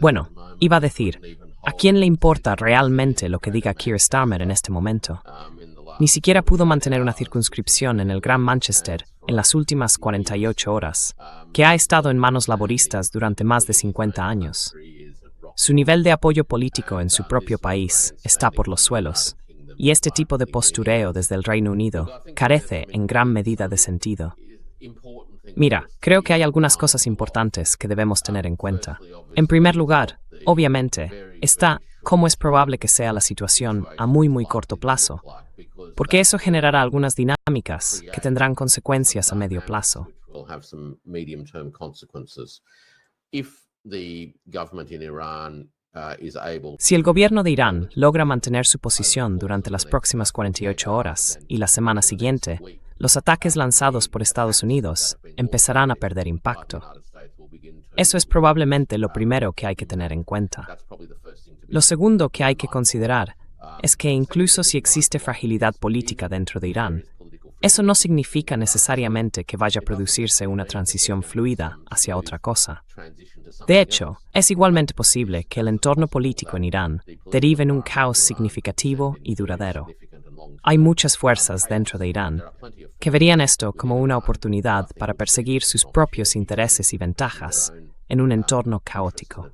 Bueno, iba a decir, ¿a quién le importa realmente lo que diga Keir Starmer en este momento? Ni siquiera pudo mantener una circunscripción en el Gran Manchester en las últimas 48 horas, que ha estado en manos laboristas durante más de 50 años. Su nivel de apoyo político en su propio país está por los suelos, y este tipo de postureo desde el Reino Unido carece en gran medida de sentido. Mira, creo que hay algunas cosas importantes que debemos tener en cuenta. En primer lugar, obviamente, está cómo es probable que sea la situación a muy corto plazo, porque eso generará algunas dinámicas que tendrán consecuencias a medio plazo. Si el gobierno de Irán logra mantener su posición durante las próximas 48 horas y la semana siguiente, los ataques lanzados por Estados Unidos empezarán a perder impacto. Eso es probablemente lo primero que hay que tener en cuenta. Lo segundo que hay que considerar es que incluso si existe fragilidad política dentro de Irán, eso no significa necesariamente que vaya a producirse una transición fluida hacia otra cosa. De hecho, es igualmente posible que el entorno político en Irán derive en un caos significativo y duradero. Hay muchas fuerzas dentro de Irán que verían esto como una oportunidad para perseguir sus propios intereses y ventajas en un entorno caótico.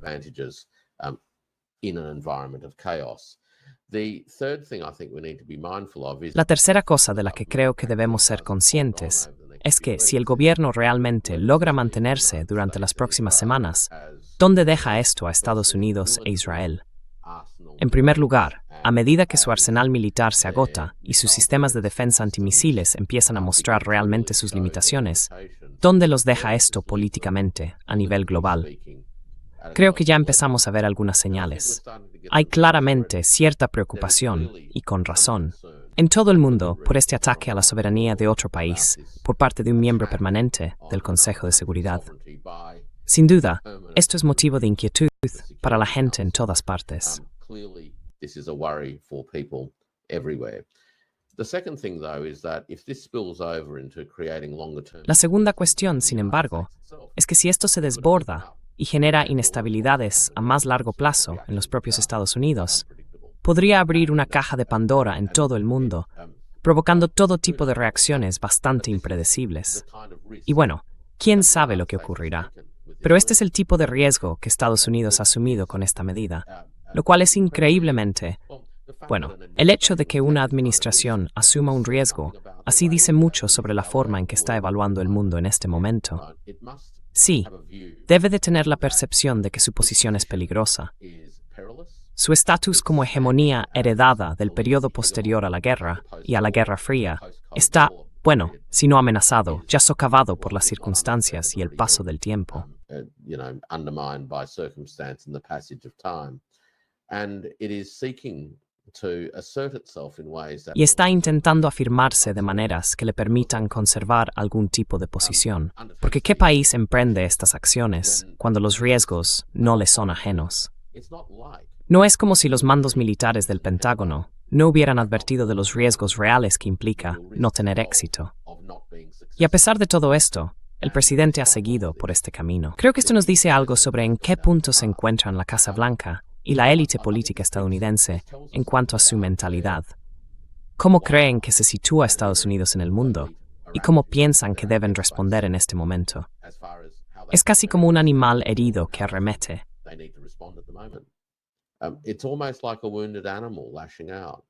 La tercera cosa de la que creo que debemos ser conscientes es que si el gobierno realmente logra mantenerse durante las próximas semanas, ¿dónde deja esto a Estados Unidos e Israel? En primer lugar, a medida que su arsenal militar se agota y sus sistemas de defensa antimisiles empiezan a mostrar realmente sus limitaciones, ¿dónde los deja esto políticamente a nivel global? Creo que ya empezamos a ver algunas señales. Hay claramente cierta preocupación, y con razón, en todo el mundo por este ataque a la soberanía de otro país por parte de un miembro permanente del Consejo de Seguridad. Sin duda, esto es motivo de inquietud para la gente en todas partes. La segunda cuestión, sin embargo, es que si esto se desborda y genera inestabilidades a más largo plazo en los propios Estados Unidos, podría abrir una caja de Pandora en todo el mundo, provocando todo tipo de reacciones bastante impredecibles. Y bueno, quién sabe lo que ocurrirá. Pero este es el tipo de riesgo que Estados Unidos ha asumido con esta medida, lo cual es increíblemente... Bueno, el hecho de que una administración asuma un riesgo así dice mucho sobre la forma en que está evaluando el mundo en este momento. Sí, debe de tener la percepción de que su posición es peligrosa. Su estatus como hegemonía heredada del periodo posterior a la guerra y a la Guerra Fría está, bueno, si no amenazado, ya socavado por las circunstancias y el paso del tiempo. Y está intentando afirmarse de maneras que le permitan conservar algún tipo de posición. Porque ¿qué país emprende estas acciones cuando los riesgos no le son ajenos? No es como si los mandos militares del Pentágono no hubieran advertido de los riesgos reales que implica no tener éxito. Y a pesar de todo esto, el presidente ha seguido por este camino. Creo que esto nos dice algo sobre en qué punto se encuentran la Casa Blanca y la élite política estadounidense en cuanto a su mentalidad. ¿Cómo creen que se sitúa Estados Unidos en el mundo? ¿Y cómo piensan que deben responder en este momento? Es casi como un animal herido que arremete. It's almost like a wounded animal lashing out.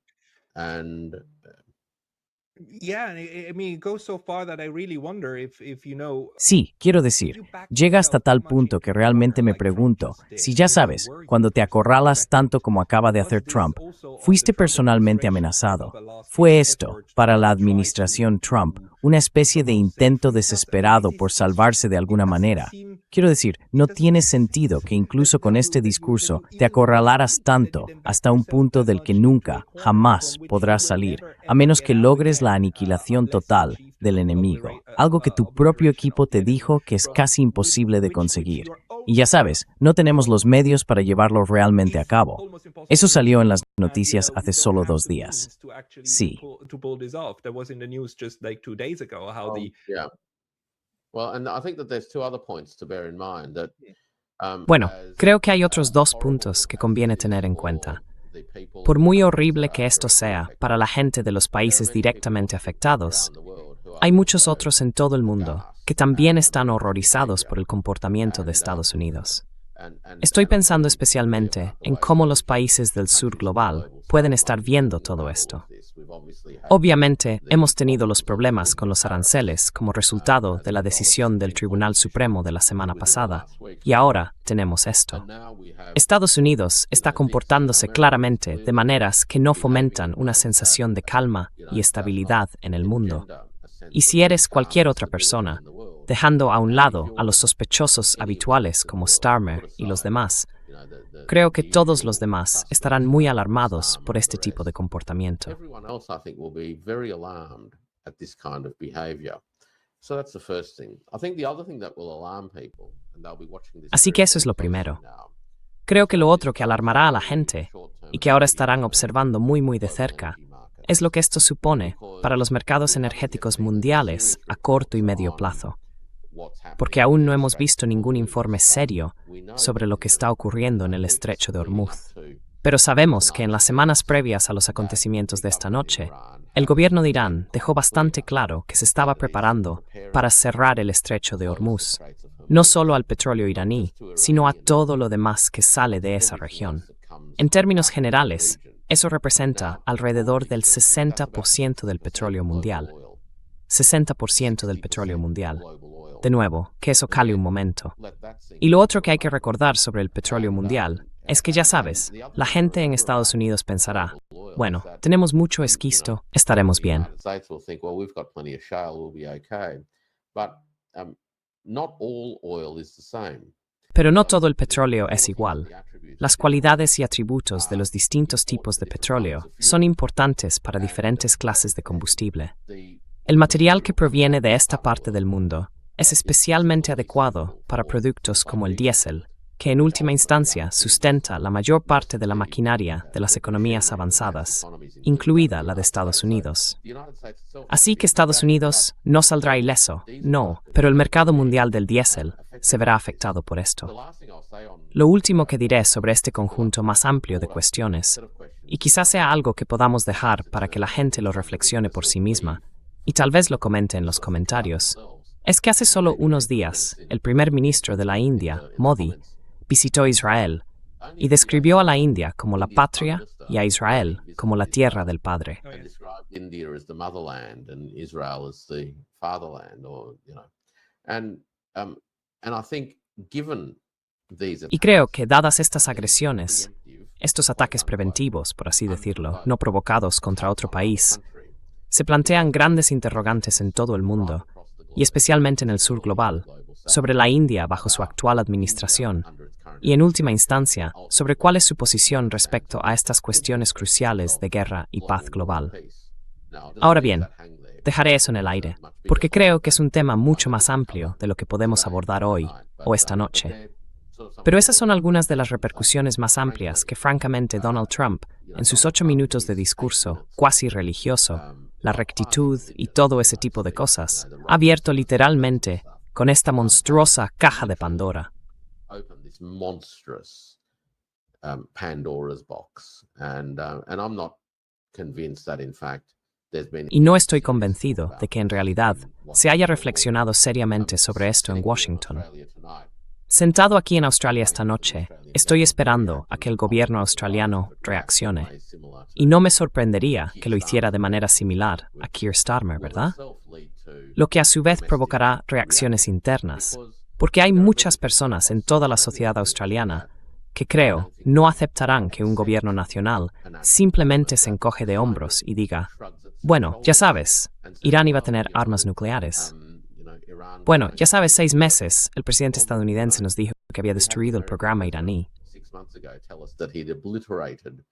And Yeah, I mean, it goes so far that I really wonder if Sí, quiero decir, llega hasta tal punto que realmente me pregunto, si ya sabes, cuando te acorralas tanto como acaba de hacer Trump, fuiste personalmente amenazado. ¿Fue esto, para la administración Trump, una especie de intento desesperado por salvarse de alguna manera? Quiero decir, no tiene sentido que incluso con este discurso te acorralaras tanto hasta un punto del que nunca, jamás podrás salir, a menos que logres la aniquilación total del enemigo, algo que tu propio equipo te dijo que es casi imposible de conseguir. Y ya sabes, no tenemos los medios para llevarlo realmente a cabo. Eso salió en las noticias hace solo 2 días. Sí. yeah. Well, and I think that there's two other points to bear in mind that Bueno, creo que hay otros 2 puntos que conviene tener en cuenta. Por muy horrible que esto sea para la gente de los países directamente afectados, hay muchos otros en todo el mundo que también están horrorizados por el comportamiento de Estados Unidos. Estoy pensando especialmente en cómo los países del sur global pueden estar viendo todo esto. Obviamente, hemos tenido los problemas con los aranceles como resultado de la decisión del Tribunal Supremo de la semana pasada, y ahora tenemos esto. Estados Unidos está comportándose claramente de maneras que no fomentan una sensación de calma y estabilidad en el mundo. Y si eres cualquier otra persona, dejando a un lado a los sospechosos habituales como Starmer y los demás, creo que todos los demás estarán muy alarmados por este tipo de comportamiento. everyone else, I think, will be very alarmed at this kind of behavior. So that's the first thing. I think the other thing that will alarm people, and they'll be watching this. Así que eso es lo primero. Creo que lo otro que alarmará a la gente, y que ahora estarán observando muy de cerca, es lo que esto supone para los mercados energéticos mundiales a corto y medio plazo. Porque aún no hemos visto ningún informe serio sobre lo que está ocurriendo en el estrecho de Hormuz. Pero sabemos que en las semanas previas a los acontecimientos de esta noche, el gobierno de Irán dejó bastante claro que se estaba preparando para cerrar el estrecho de Hormuz, no solo al petróleo iraní, sino a todo lo demás que sale de esa región. En términos generales, eso representa alrededor del 60% del petróleo mundial. 60% del petróleo mundial. De nuevo, que eso cale un momento. Y lo otro que hay que recordar sobre el petróleo mundial es que ya sabes, la gente en Estados Unidos pensará, bueno, tenemos mucho esquisto, estaremos bien. Pero no todo el petróleo es igual. Las cualidades y atributos de los distintos tipos de petróleo son importantes para diferentes clases de combustible. El material que proviene de esta parte del mundo es especialmente adecuado para productos como el diésel, que en última instancia sustenta la mayor parte de la maquinaria de las economías avanzadas, incluida la de Estados Unidos. Así que Estados Unidos no saldrá ileso, no, pero el mercado mundial del diésel se verá afectado por esto. Lo último que diré sobre este conjunto más amplio de cuestiones, y quizás sea algo que podamos dejar para que la gente lo reflexione por sí misma, y tal vez lo comente en los comentarios, es que hace solo unos días, el primer ministro de la India, Modi, visitó Israel y describió a la India como la patria y a Israel como la tierra del padre. Y creo que dadas estas agresiones, estos ataques preventivos, por así decirlo, no provocados contra otro país, se plantean grandes interrogantes en todo el mundo, y especialmente en el sur global, sobre la India bajo su actual administración, y en última instancia, sobre cuál es su posición respecto a estas cuestiones cruciales de guerra y paz global. Ahora bien, dejaré eso en el aire, porque creo que es un tema mucho más amplio de lo que podemos abordar hoy o esta noche. Pero esas son algunas de las repercusiones más amplias que francamente Donald Trump, en sus 8 minutos de discurso cuasi religioso, la rectitud y todo ese tipo de cosas, ha abierto literalmente con esta monstruosa caja de Pandora. Open this monstrous Pandora's box, and I'm not convinced that in fact there's been. Y no estoy convencido de que en realidad se haya reflexionado seriamente sobre esto en Washington. Sentado aquí en Australia esta noche, estoy esperando a que el gobierno australiano reaccione. Y no me sorprendería que lo hiciera de manera similar a Keir Starmer, ¿verdad? Lo que a su vez provocará reacciones internas, porque hay muchas personas en toda la sociedad australiana que creo no aceptarán que un gobierno nacional simplemente se encoge de hombros y diga, bueno, ya sabes, Irán iba a tener armas nucleares. Bueno, ya sabes, 6 meses el presidente estadounidense nos dijo que había destruido el programa iraní. 6 months ago tell us that he'd obliterated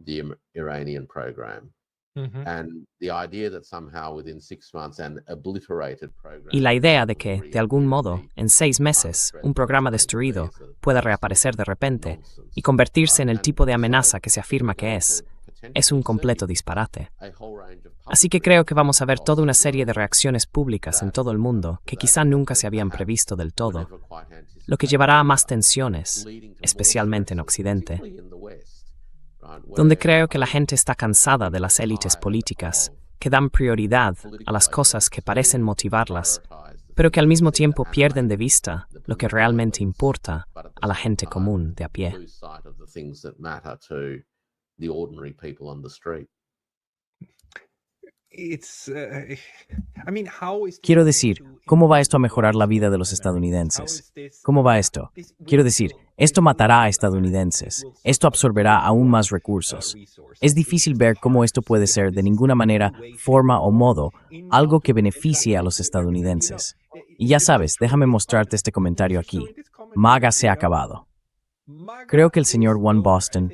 the Iranian program. And the idea that somehow within 6 months an obliterated program. Y la idea de que, de algún modo, en 6 meses, un programa destruido pueda reaparecer de repente y convertirse en el tipo de amenaza que se afirma que es un completo disparate. Así que creo que vamos a ver toda una serie de reacciones públicas en todo el mundo que quizá nunca se habían previsto del todo, lo que llevará a más tensiones, especialmente en Occidente, donde creo que la gente está cansada de las élites políticas que dan prioridad a las cosas que parecen motivarlas, pero que al mismo tiempo pierden de vista lo que realmente importa a la gente común de a pie. The ordinary people on the street. Quiero decir, ¿cómo va esto a mejorar la vida de los estadounidenses? ¿Cómo va esto? Quiero decir, esto matará a estadounidenses. Esto absorberá aún más recursos. Es difícil ver cómo esto puede ser de ninguna manera, forma o modo, algo que beneficie a los estadounidenses. Y ya sabes, déjame mostrarte este comentario aquí. MAGA se ha acabado. Creo que el señor One Boston.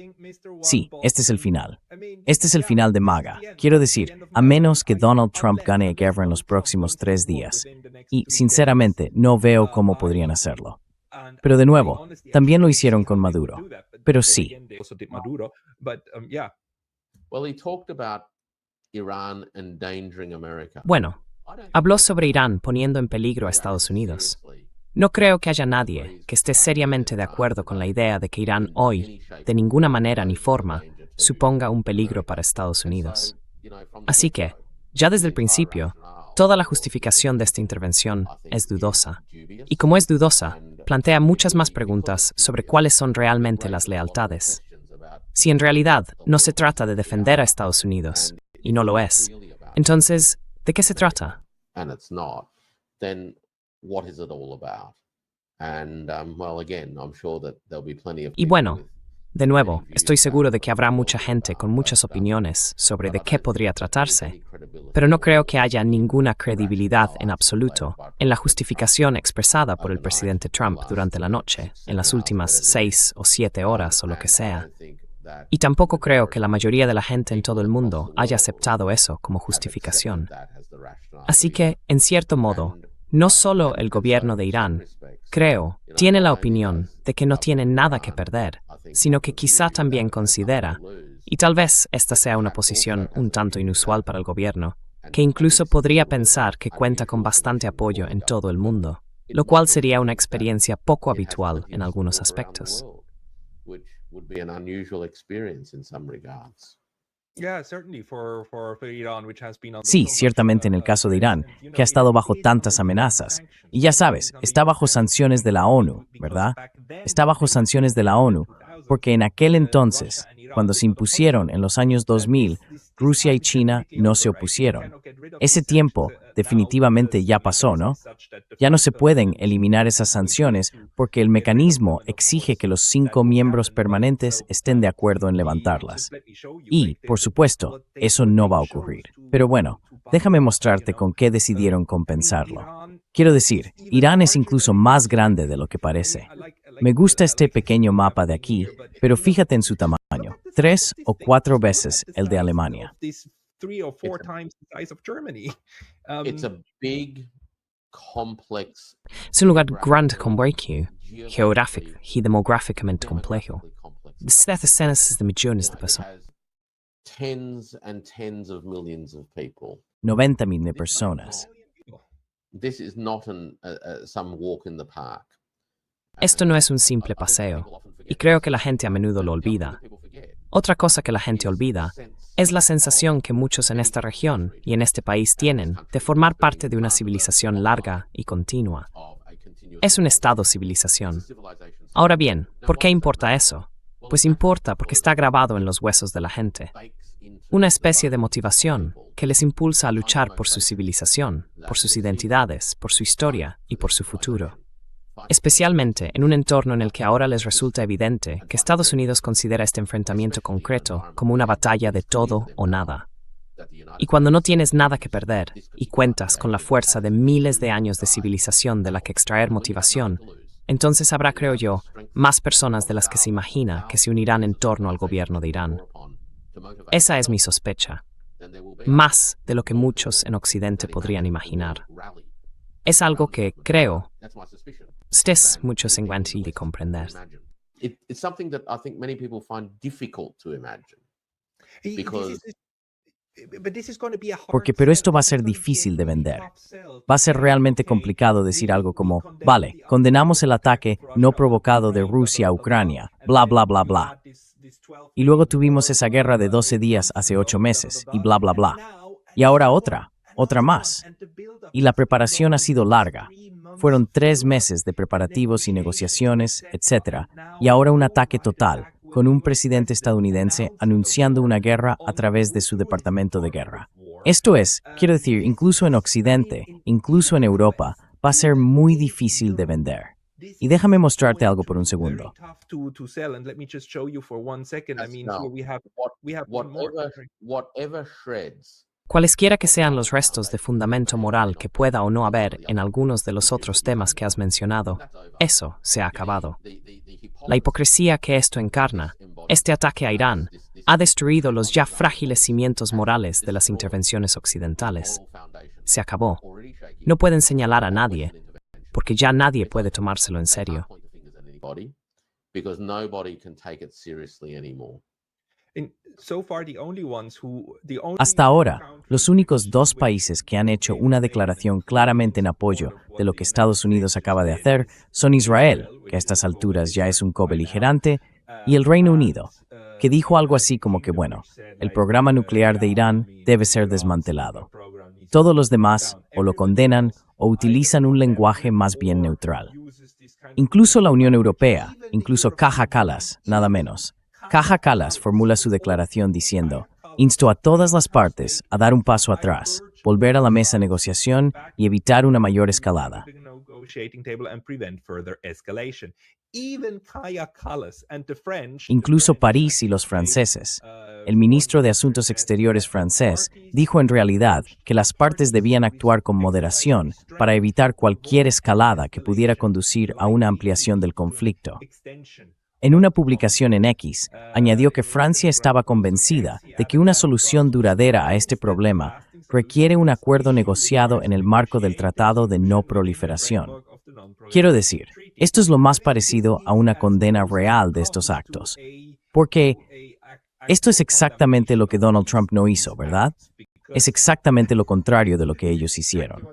Sí, este es el final. Este es el final de MAGA. Quiero decir, a menos que Donald Trump gane a guerra en los próximos 3 días. Y, sinceramente, no veo cómo podrían hacerlo. Pero de nuevo, también lo hicieron con Maduro. Pero sí. Bueno, habló sobre Irán poniendo en peligro a Estados Unidos. No creo que haya nadie que esté seriamente de acuerdo con la idea de que Irán hoy, de ninguna manera ni forma, suponga un peligro para Estados Unidos. Así que, ya desde el principio, toda la justificación de esta intervención es dudosa. Y como es dudosa, plantea muchas más preguntas sobre cuáles son realmente las lealtades. Si en realidad no se trata de defender a Estados Unidos, y no lo es, entonces, ¿de qué se trata? What is it all about? And well, again, I'm sure that there'll be plenty of. Y bueno, de nuevo, estoy seguro de que habrá mucha gente con muchas opiniones sobre de qué podría tratarse, pero no creo que haya ninguna credibilidad en absoluto en la justificación expresada por el presidente Trump durante la noche, en las últimas 6 o 7 horas o lo que sea. Y tampoco creo que la mayoría de la gente en todo el mundo haya aceptado eso como justificación. Así que, en cierto modo, no solo el gobierno de Irán, creo, tiene la opinión de que no tiene nada que perder, sino que quizá también considera, y tal vez esta sea una posición un tanto inusual para el gobierno, que incluso podría pensar que cuenta con bastante apoyo en todo el mundo, lo cual sería una experiencia poco habitual en algunos aspectos. Sí, ciertamente en el caso de Irán, que ha estado bajo tantas amenazas. Y ya sabes, está bajo sanciones de la ONU, ¿verdad? Está bajo sanciones de la ONU, porque en aquel entonces, cuando se impusieron en los años 2000, Rusia y China no se opusieron. Ese tiempo definitivamente ya pasó, ¿no? Ya no se pueden eliminar esas sanciones porque el mecanismo exige que los 5 miembros permanentes estén de acuerdo en levantarlas. Y, por supuesto, eso no va a ocurrir. Pero bueno, déjame mostrarte con qué decidieron compensarlo. Quiero decir, Irán es incluso más grande de lo que parece. Me gusta este pequeño mapa de aquí, pero fíjate en su tamaño. 3 o 4 veces el de Alemania. It's a big complex. Es un lugar grande complejo, geográfico y demográficamente complejo. Decenas de millones de personas. Tens and tens of millions of people. 90.000 de personas. This is not some walk in the park. Esto no es un simple paseo, y creo que la gente a menudo lo olvida. Otra cosa que la gente olvida es la sensación que muchos en esta región y en este país tienen de formar parte de una civilización larga y continua. Es un estado civilización. Ahora bien, ¿por qué importa eso? Pues importa porque está grabado en los huesos de la gente. Una especie de motivación que les impulsa a luchar por su civilización, por sus identidades, por su historia y por su futuro. Especialmente en un entorno en el que ahora les resulta evidente que Estados Unidos considera este enfrentamiento concreto como una batalla de todo o nada. Y cuando no tienes nada que perder y cuentas con la fuerza de miles de años de civilización de la que extraer motivación, entonces habrá, creo yo, más personas de las que se imagina que se unirán en torno al gobierno de Irán. Esa es mi sospecha. Más de lo que muchos en Occidente podrían imaginar. Es algo que, creo, ustedes muchos en Guantil de comprender. It's something that I think many people find difficult to imagine. Because Pero esto va a ser difícil de vender. Va a ser realmente complicado decir algo como, vale, condenamos el ataque no provocado de Rusia a Ucrania, bla, bla, bla, bla. Y luego tuvimos esa guerra de 12 días hace 8 meses, y bla, bla, bla. Y ahora otra más. Y la preparación ha sido larga. Fueron 3 meses de preparativos y negociaciones, etc. Y ahora un ataque total, con un presidente estadounidense anunciando una guerra a través de su departamento de guerra. Esto es, quiero decir, incluso en Occidente, incluso en Europa, va a ser muy difícil de vender. Y déjame mostrarte algo por un segundo. whatever shreds Cualesquiera que sean los restos de fundamento moral que pueda o no haber en algunos de los otros temas que has mencionado, eso se ha acabado. La hipocresía que esto encarna, este ataque a Irán, ha destruido los ya frágiles cimientos morales de las intervenciones occidentales. Se acabó. No pueden señalar a nadie, porque ya nadie puede tomárselo en serio. because nobody can take it seriously anymore. Hasta ahora, los únicos 2 países que han hecho una declaración claramente en apoyo de lo que Estados Unidos acaba de hacer son Israel, que a estas alturas ya es un cobeligerante, y el Reino Unido, que dijo algo así como que, bueno, el programa nuclear de Irán debe ser desmantelado. Todos los demás o lo condenan o utilizan un lenguaje más bien neutral. Incluso la Unión Europea, incluso Kaja Kallas, nada menos. Kaja Kallas formula su declaración diciendo, insto a todas las partes a dar un paso atrás, volver a la mesa de negociación y evitar una mayor escalada. Incluso París y los franceses. El ministro de Asuntos Exteriores francés dijo en realidad que las partes debían actuar con moderación para evitar cualquier escalada que pudiera conducir a una ampliación del conflicto. En una publicación en X, añadió que Francia estaba convencida de que una solución duradera a este problema requiere un acuerdo negociado en el marco del Tratado de No Proliferación. Quiero decir, esto es lo más parecido a una condena real de estos actos, porque esto es exactamente lo que Donald Trump no hizo, ¿verdad? Es exactamente lo contrario de lo que ellos hicieron.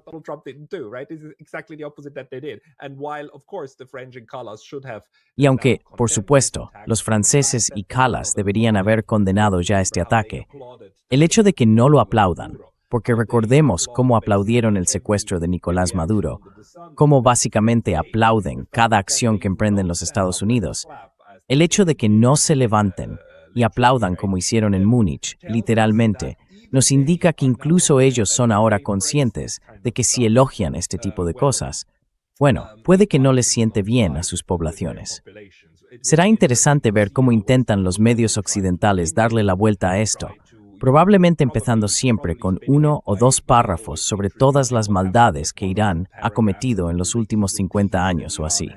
Y aunque, por supuesto, los franceses y Kallas deberían haber condenado ya este ataque, el hecho de que no lo aplaudan, porque recordemos cómo aplaudieron el secuestro de Nicolás Maduro, cómo básicamente aplauden cada acción que emprenden los Estados Unidos, el hecho de que no se levanten y aplaudan como hicieron en Múnich, literalmente, nos indica que incluso ellos son ahora conscientes de que si elogian este tipo de cosas, bueno, puede que no les siente bien a sus poblaciones. Será interesante ver cómo intentan los medios occidentales darle la vuelta a esto, probablemente empezando siempre con 1 o 2 párrafos sobre todas las maldades que Irán ha cometido en los últimos 50 años o así.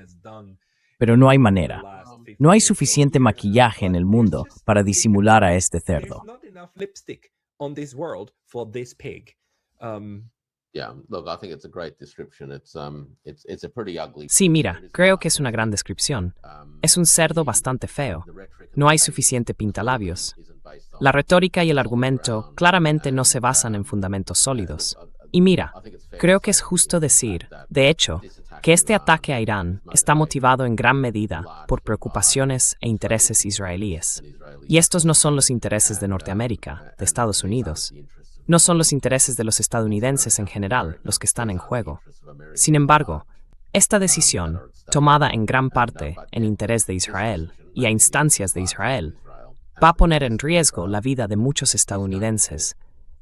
Pero no hay manera. No hay suficiente maquillaje en el mundo para disimular a este cerdo. Sí, mira, creo que es una gran descripción. Es un cerdo bastante feo. No hay suficiente pintalabios. La retórica y el argumento claramente no se basan en fundamentos sólidos. Y mira, creo que es justo decir, de hecho, que este ataque a Irán está motivado en gran medida por preocupaciones e intereses israelíes. Y estos no son los intereses de Norteamérica, de Estados Unidos. No son los intereses de los estadounidenses en general los que están en juego. Sin embargo, esta decisión, tomada en gran parte en interés de Israel y a instancias de Israel, va a poner en riesgo la vida de muchos estadounidenses,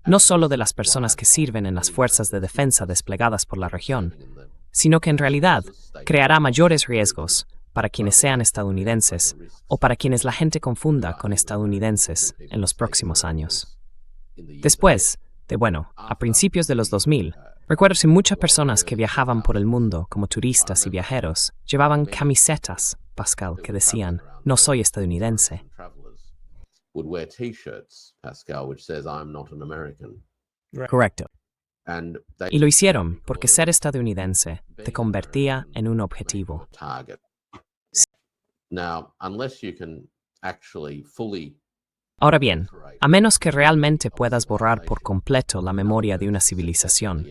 no solo de las personas que sirven en las fuerzas de defensa desplegadas por la región, sino que en realidad creará mayores riesgos para quienes sean estadounidenses o para quienes la gente confunda con estadounidenses en los próximos años. Después a principios de los 2000, recuerdo que muchas personas que viajaban por el mundo como turistas y viajeros llevaban camisetas, Pascal, que decían, no soy estadounidense. Correcto. Y lo hicieron porque ser estadounidense te convertía en un objetivo. Ahora bien, a menos que realmente puedas borrar por completo la memoria de una civilización,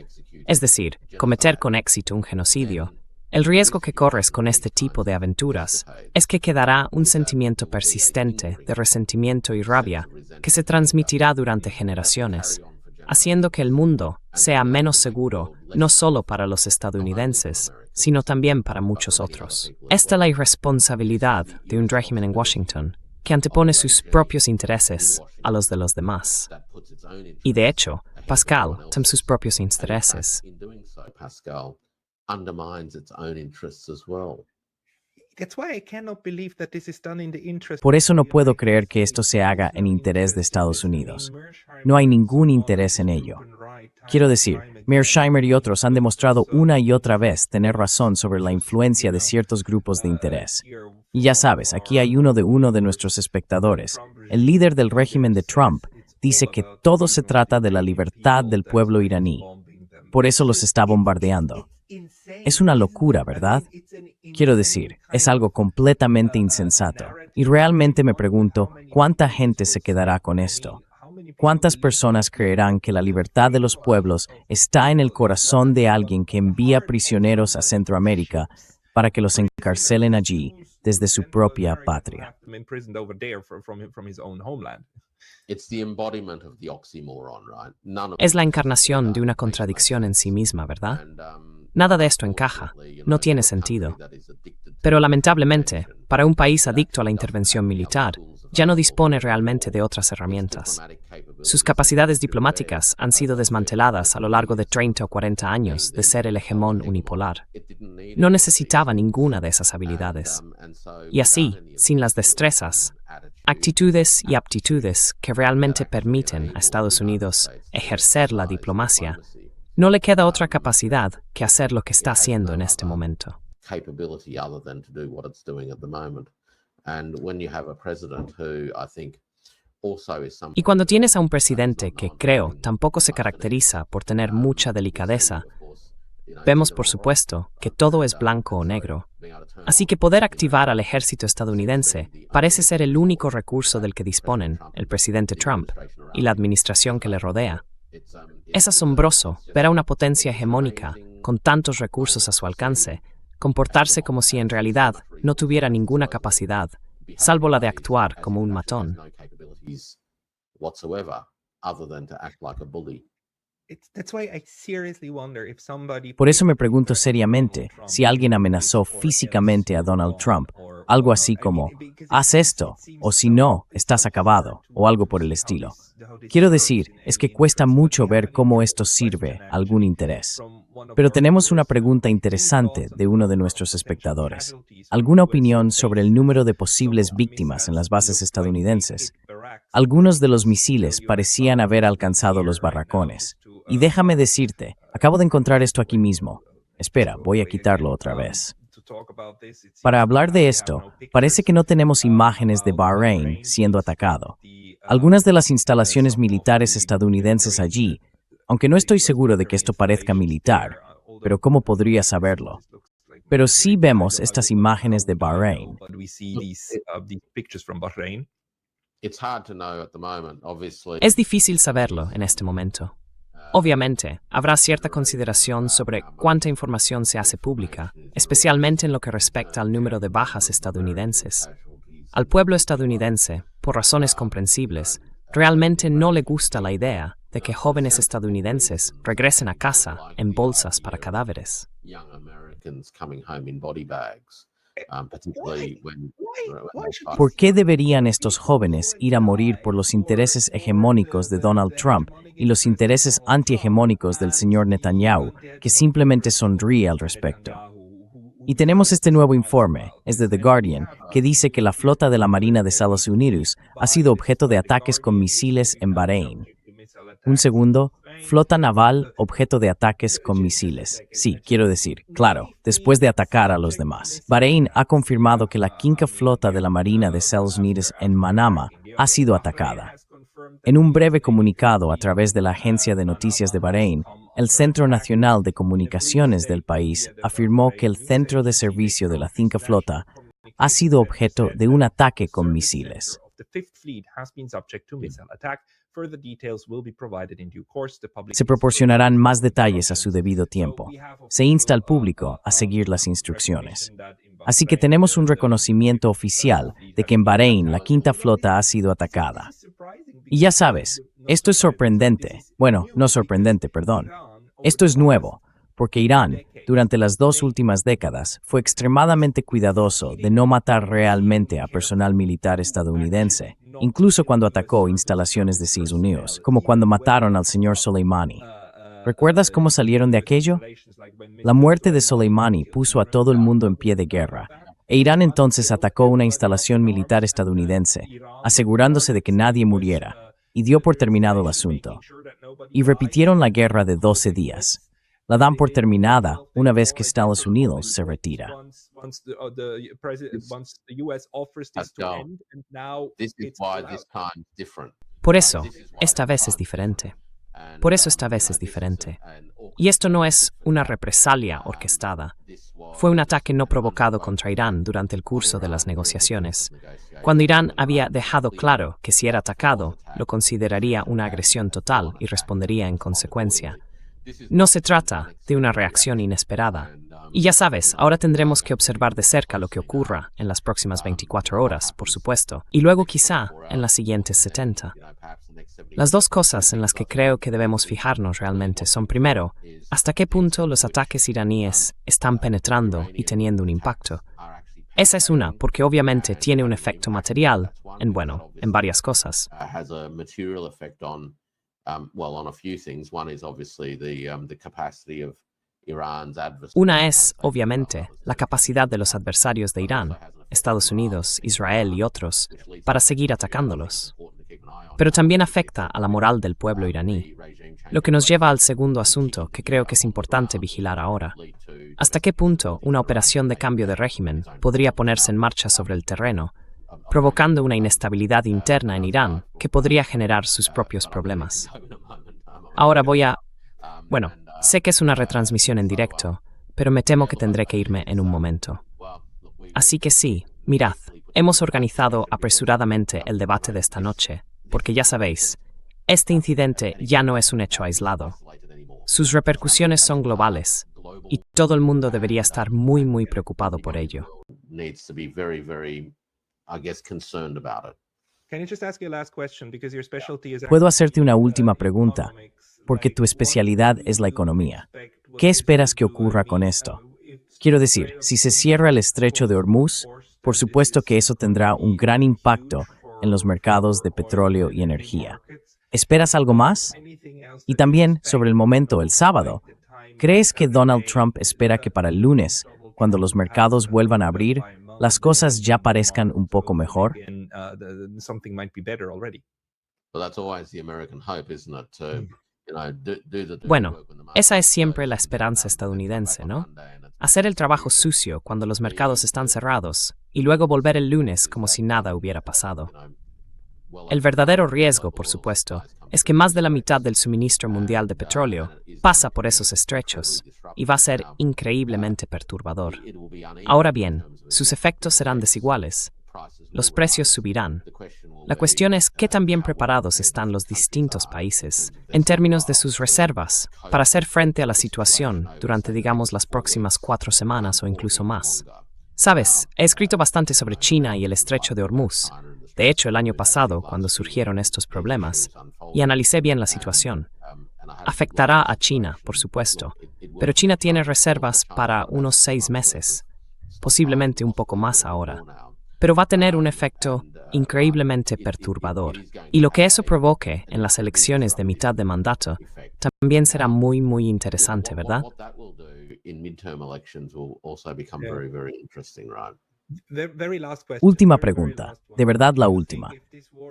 es decir, cometer con éxito un genocidio, el riesgo que corres con este tipo de aventuras es que quedará un sentimiento persistente de resentimiento y rabia que se transmitirá durante generaciones, haciendo que el mundo sea menos seguro no solo para los estadounidenses, sino también para muchos otros. Esta es la irresponsabilidad de un régimen en Washington que antepone sus propios intereses a los de los demás. Y de hecho, Pascal tiene sus propios intereses. Por eso no puedo creer que esto se haga en interés de Estados Unidos. No hay ningún interés en ello. Quiero decir, Mearsheimer y otros han demostrado una y otra vez tener razón sobre la influencia de ciertos grupos de interés. Y ya sabes, aquí hay uno de nuestros espectadores. El líder del régimen de Trump dice que todo se trata de la libertad del pueblo iraní. Por eso los está bombardeando. Es una locura, ¿verdad? Quiero decir, es algo completamente insensato. Y realmente me pregunto, ¿cuánta gente se quedará con esto? ¿Cuántas personas creerán que la libertad de los pueblos está en el corazón de alguien que envía prisioneros a Centroamérica para que los encarcelen allí desde su propia patria? Es la encarnación de una contradicción en sí misma, ¿verdad? Nada de esto encaja, no tiene sentido. Pero lamentablemente, para un país adicto a la intervención militar, ya no dispone realmente de otras herramientas. Sus capacidades diplomáticas han sido desmanteladas a lo largo de 30 o 40 años de ser el hegemón unipolar. No necesitaba ninguna de esas habilidades. Y así, sin las destrezas, actitudes y aptitudes que realmente permiten a Estados Unidos ejercer la diplomacia, no le queda otra capacidad que hacer lo que está haciendo en este momento. Y cuando tienes a un presidente que, creo, tampoco se caracteriza por tener mucha delicadeza, vemos, por supuesto, que todo es blanco o negro. Así que poder activar al ejército estadounidense parece ser el único recurso del que disponen el presidente Trump y la administración que le rodea. Es asombroso ver a una potencia hegemónica con tantos recursos a su alcance comportarse como si en realidad no tuviera ninguna capacidad, salvo la de actuar como un matón. Por eso me pregunto seriamente si alguien amenazó físicamente a Donald Trump, algo así como, haz esto, o si no, estás acabado, o algo por el estilo. Quiero decir, es que cuesta mucho ver cómo esto sirve a algún interés. Pero tenemos una pregunta interesante de uno de nuestros espectadores. ¿Alguna opinión sobre el número de posibles víctimas en las bases estadounidenses? Algunos de los misiles parecían haber alcanzado los barracones. Y déjame decirte, acabo de encontrar esto aquí mismo. Espera, voy a quitarlo otra vez. Para hablar de esto, parece que no tenemos imágenes de Bahrein siendo atacado. Algunas de las instalaciones militares estadounidenses allí aunque no estoy seguro de que esto parezca militar, pero ¿cómo podría saberlo? Pero sí vemos estas imágenes de Bahrein. Es difícil saberlo en este momento. Obviamente, habrá cierta consideración sobre cuánta información se hace pública, especialmente en lo que respecta al número de bajas estadounidenses. Al pueblo estadounidense, por razones comprensibles, realmente no le gusta la idea de que jóvenes estadounidenses regresen a casa en bolsas para cadáveres. ¿Por qué deberían estos jóvenes ir a morir por los intereses hegemónicos de Donald Trump y los intereses antihegemónicos del señor Netanyahu, que simplemente sonríe al respecto? Y tenemos este nuevo informe, es de The Guardian, que dice que la flota de la Marina de Estados Unidos ha sido objeto de ataques con misiles en Bahrein. Un segundo, flota naval objeto de ataques con misiles. Sí, quiero decir, claro, después de atacar a los demás. Bahrein ha confirmado que la quinta flota de la Marina de Estados Unidos en Manama ha sido atacada. En un breve comunicado a través de la agencia de noticias de Bahrein, el Centro Nacional de Comunicaciones del país afirmó que el centro de servicio de la quinta flota ha sido objeto de un ataque con misiles. Se proporcionarán más detalles a su debido tiempo. Se insta al público a seguir las instrucciones. Así que tenemos un reconocimiento oficial de que en Bahrein la quinta flota ha sido atacada. Y ya sabes, esto es sorprendente. Bueno, no sorprendente, perdón. Esto es nuevo, porque Irán, durante las 2 últimas décadas, fue extremadamente cuidadoso de no matar realmente a personal militar estadounidense, incluso cuando atacó instalaciones de Estados Unidos, como cuando mataron al señor Soleimani. ¿Recuerdas cómo salieron de aquello? La muerte de Soleimani puso a todo el mundo en pie de guerra, e Irán entonces atacó una instalación militar estadounidense, asegurándose de que nadie muriera, y dio por terminado el asunto. Y repitieron la guerra de 12 días. La dan por terminada una vez que Estados Unidos se retira. Por eso, esta vez es diferente. Por eso esta vez es diferente. Y esto no es una represalia orquestada. Fue un ataque no provocado contra Irán durante el curso de las negociaciones, cuando Irán había dejado claro que si era atacado, lo consideraría una agresión total y respondería en consecuencia. No se trata de una reacción inesperada. Y ya sabes, ahora tendremos que observar de cerca lo que ocurra en las próximas 24 horas, por supuesto, y luego quizá en las siguientes 70. Las dos cosas en las que creo que debemos fijarnos realmente son, primero, hasta qué punto los ataques iraníes están penetrando y teniendo un impacto. Esa es una, porque obviamente tiene un efecto material en varias cosas. Una es, obviamente, la capacidad de los adversarios de Irán, Estados Unidos, Israel y otros, para seguir atacándolos. Pero también afecta a la moral del pueblo iraní, lo que nos lleva al segundo asunto que creo que es importante vigilar ahora. ¿Hasta qué punto una operación de cambio de régimen podría ponerse en marcha sobre el terreno, provocando una inestabilidad interna en Irán que podría generar sus propios problemas? Ahora sé que es una retransmisión en directo, pero me temo que tendré que irme en un momento. Así que sí, mirad, hemos organizado apresuradamente el debate de esta noche, porque ya sabéis, este incidente ya no es un hecho aislado. Sus repercusiones son globales, y todo el mundo debería estar muy, muy preocupado por ello. Puedo hacerte una última pregunta, porque tu especialidad es la economía. ¿Qué esperas que ocurra con esto? Quiero decir, si se cierra el estrecho de Hormuz, por supuesto que eso tendrá un gran impacto en los mercados de petróleo y energía. ¿Esperas algo más? Y también, sobre el momento, el sábado, ¿crees que Donald Trump espera que para el lunes, cuando los mercados vuelvan a abrir, las cosas ya parezcan un poco mejor? Bueno, esa es siempre la esperanza estadounidense, ¿no? Hacer el trabajo sucio cuando los mercados están cerrados y luego volver el lunes como si nada hubiera pasado. El verdadero riesgo, por supuesto, es que más de la mitad del suministro mundial de petróleo pasa por esos estrechos y va a ser increíblemente perturbador. Ahora bien, sus efectos serán desiguales. Los precios subirán. La cuestión es qué tan bien preparados están los distintos países en términos de sus reservas para hacer frente a la situación durante, digamos, las próximas 4 semanas o incluso más. Sabes, he escrito bastante sobre China y el estrecho de Hormuz. De hecho, el año pasado, cuando surgieron estos problemas, y analicé bien la situación. Afectará a China, por supuesto, pero China tiene reservas para unos 6 meses, posiblemente un poco más ahora. Pero va a tener un efecto increíblemente perturbador. Y lo que eso provoque en las elecciones de mitad de mandato también será muy, muy interesante, ¿verdad? Última pregunta, de verdad la última.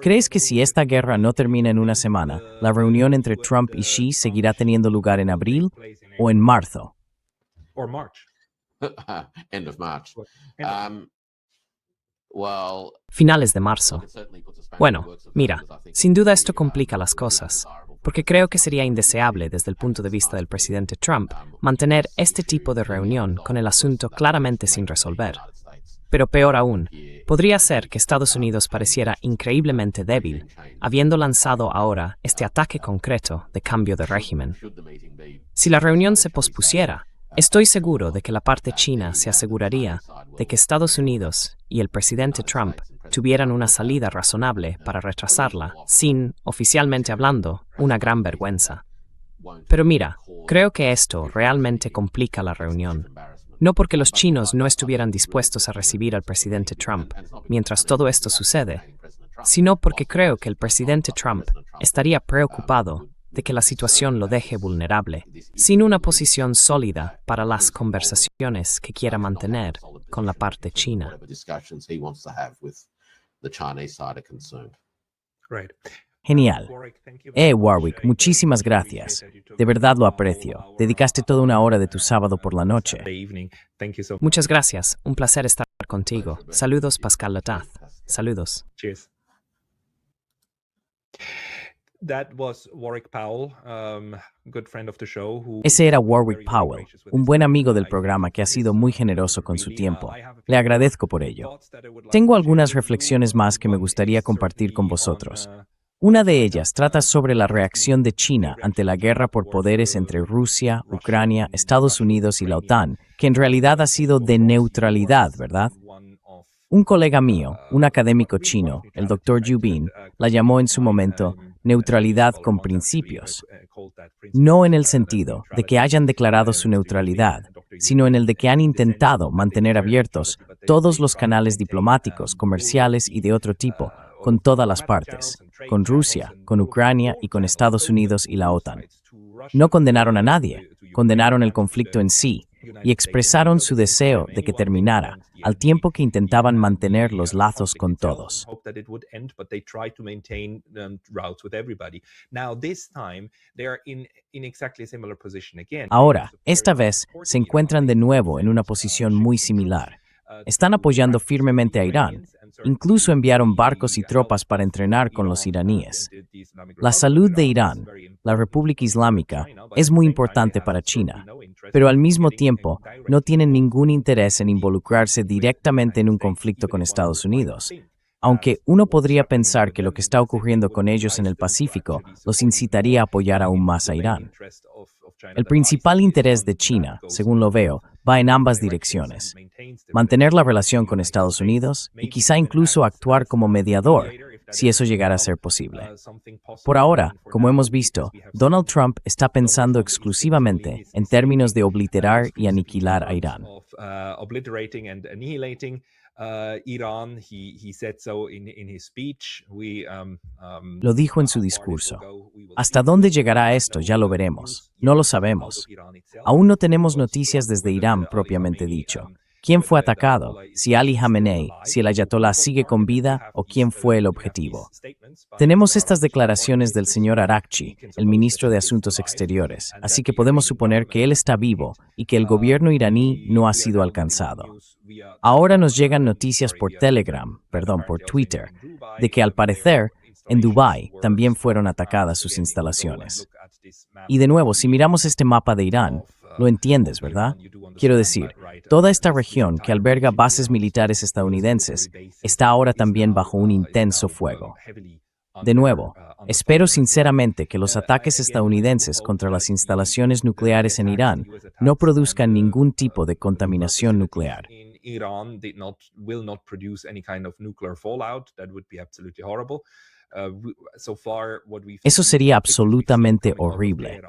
¿Crees que si esta guerra no termina en una semana, la reunión entre Trump y Xi seguirá teniendo lugar en abril o en marzo? End of March. Finales de marzo. Bueno, mira, sin duda esto complica las cosas, porque creo que sería indeseable desde el punto de vista del presidente Trump mantener este tipo de reunión con el asunto claramente sin resolver. Pero peor aún, podría ser que Estados Unidos pareciera increíblemente débil, habiendo lanzado ahora este ataque concreto de cambio de régimen. Si la reunión se pospusiera, estoy seguro de que la parte china se aseguraría de que Estados Unidos y el presidente Trump tuvieran una salida razonable para retrasarla, sin, oficialmente hablando, una gran vergüenza. Pero mira, creo que esto realmente complica la reunión. No porque los chinos no estuvieran dispuestos a recibir al presidente Trump mientras todo esto sucede, sino porque creo que el presidente Trump estaría preocupado de que la situación lo deje vulnerable, sin una posición sólida para las conversaciones que quiera mantener con la parte china. Genial. Warwick, muchísimas gracias. De verdad lo aprecio. Dedicaste toda una hora de tu sábado por la noche. Muchas gracias. Un placer estar contigo. Saludos, Pascal Lataz. Saludos. Cheers. Ese era Warwick Powell, un buen amigo del programa que ha sido muy generoso con su tiempo. Le agradezco por ello. Tengo algunas reflexiones más que me gustaría compartir con vosotros. Una de ellas trata sobre la reacción de China ante la guerra por poderes entre Rusia, Ucrania, Estados Unidos y la OTAN, que en realidad ha sido de neutralidad, ¿verdad? Un colega mío, un académico chino, el Dr. Yu Bin, la llamó en su momento neutralidad con principios. No en el sentido de que hayan declarado su neutralidad, sino en el de que han intentado mantener abiertos todos los canales diplomáticos, comerciales y de otro tipo, con todas las partes, con Rusia, con Ucrania y con Estados Unidos y la OTAN. No condenaron a nadie, condenaron el conflicto en sí y expresaron su deseo de que terminara, al tiempo que intentaban mantener los lazos con todos. Ahora, esta vez, se encuentran de nuevo en una posición muy similar. Están apoyando firmemente a Irán. Incluso enviaron barcos y tropas para entrenar con los iraníes. La salud de Irán, la República Islámica, es muy importante para China, pero al mismo tiempo no tienen ningún interés en involucrarse directamente en un conflicto con Estados Unidos. Aunque uno podría pensar que lo que está ocurriendo con ellos en el Pacífico los incitaría a apoyar aún más a Irán. El principal interés de China, según lo veo, va en ambas direcciones. Mantener la relación con Estados Unidos y quizá incluso actuar como mediador, si eso llegara a ser posible. Por ahora, como hemos visto, Donald Trump está pensando exclusivamente en términos de obliterar y aniquilar a Irán. Lo dijo en su discurso. ¿Hasta dónde llegará esto? Ya lo veremos. No lo sabemos. Aún no tenemos noticias desde Irán propiamente dicho. ¿Quién fue atacado? Si Ali Khamenei, si el ayatolá sigue con vida o quién fue el objetivo. Tenemos estas declaraciones del señor Araghchi, el ministro de Asuntos Exteriores, así que podemos suponer que él está vivo y que el gobierno iraní no ha sido alcanzado. Ahora nos llegan noticias por Twitter, de que al parecer En Dubái también fueron atacadas sus instalaciones. Y de nuevo, si miramos este mapa de Irán, lo entiendes, ¿verdad? Quiero decir, toda esta región que alberga bases militares estadounidenses está ahora también bajo un intenso fuego. De nuevo, espero sinceramente que los ataques estadounidenses contra las instalaciones nucleares en Irán no produzcan ningún tipo de contaminación nuclear. Eso sería absolutamente horrible.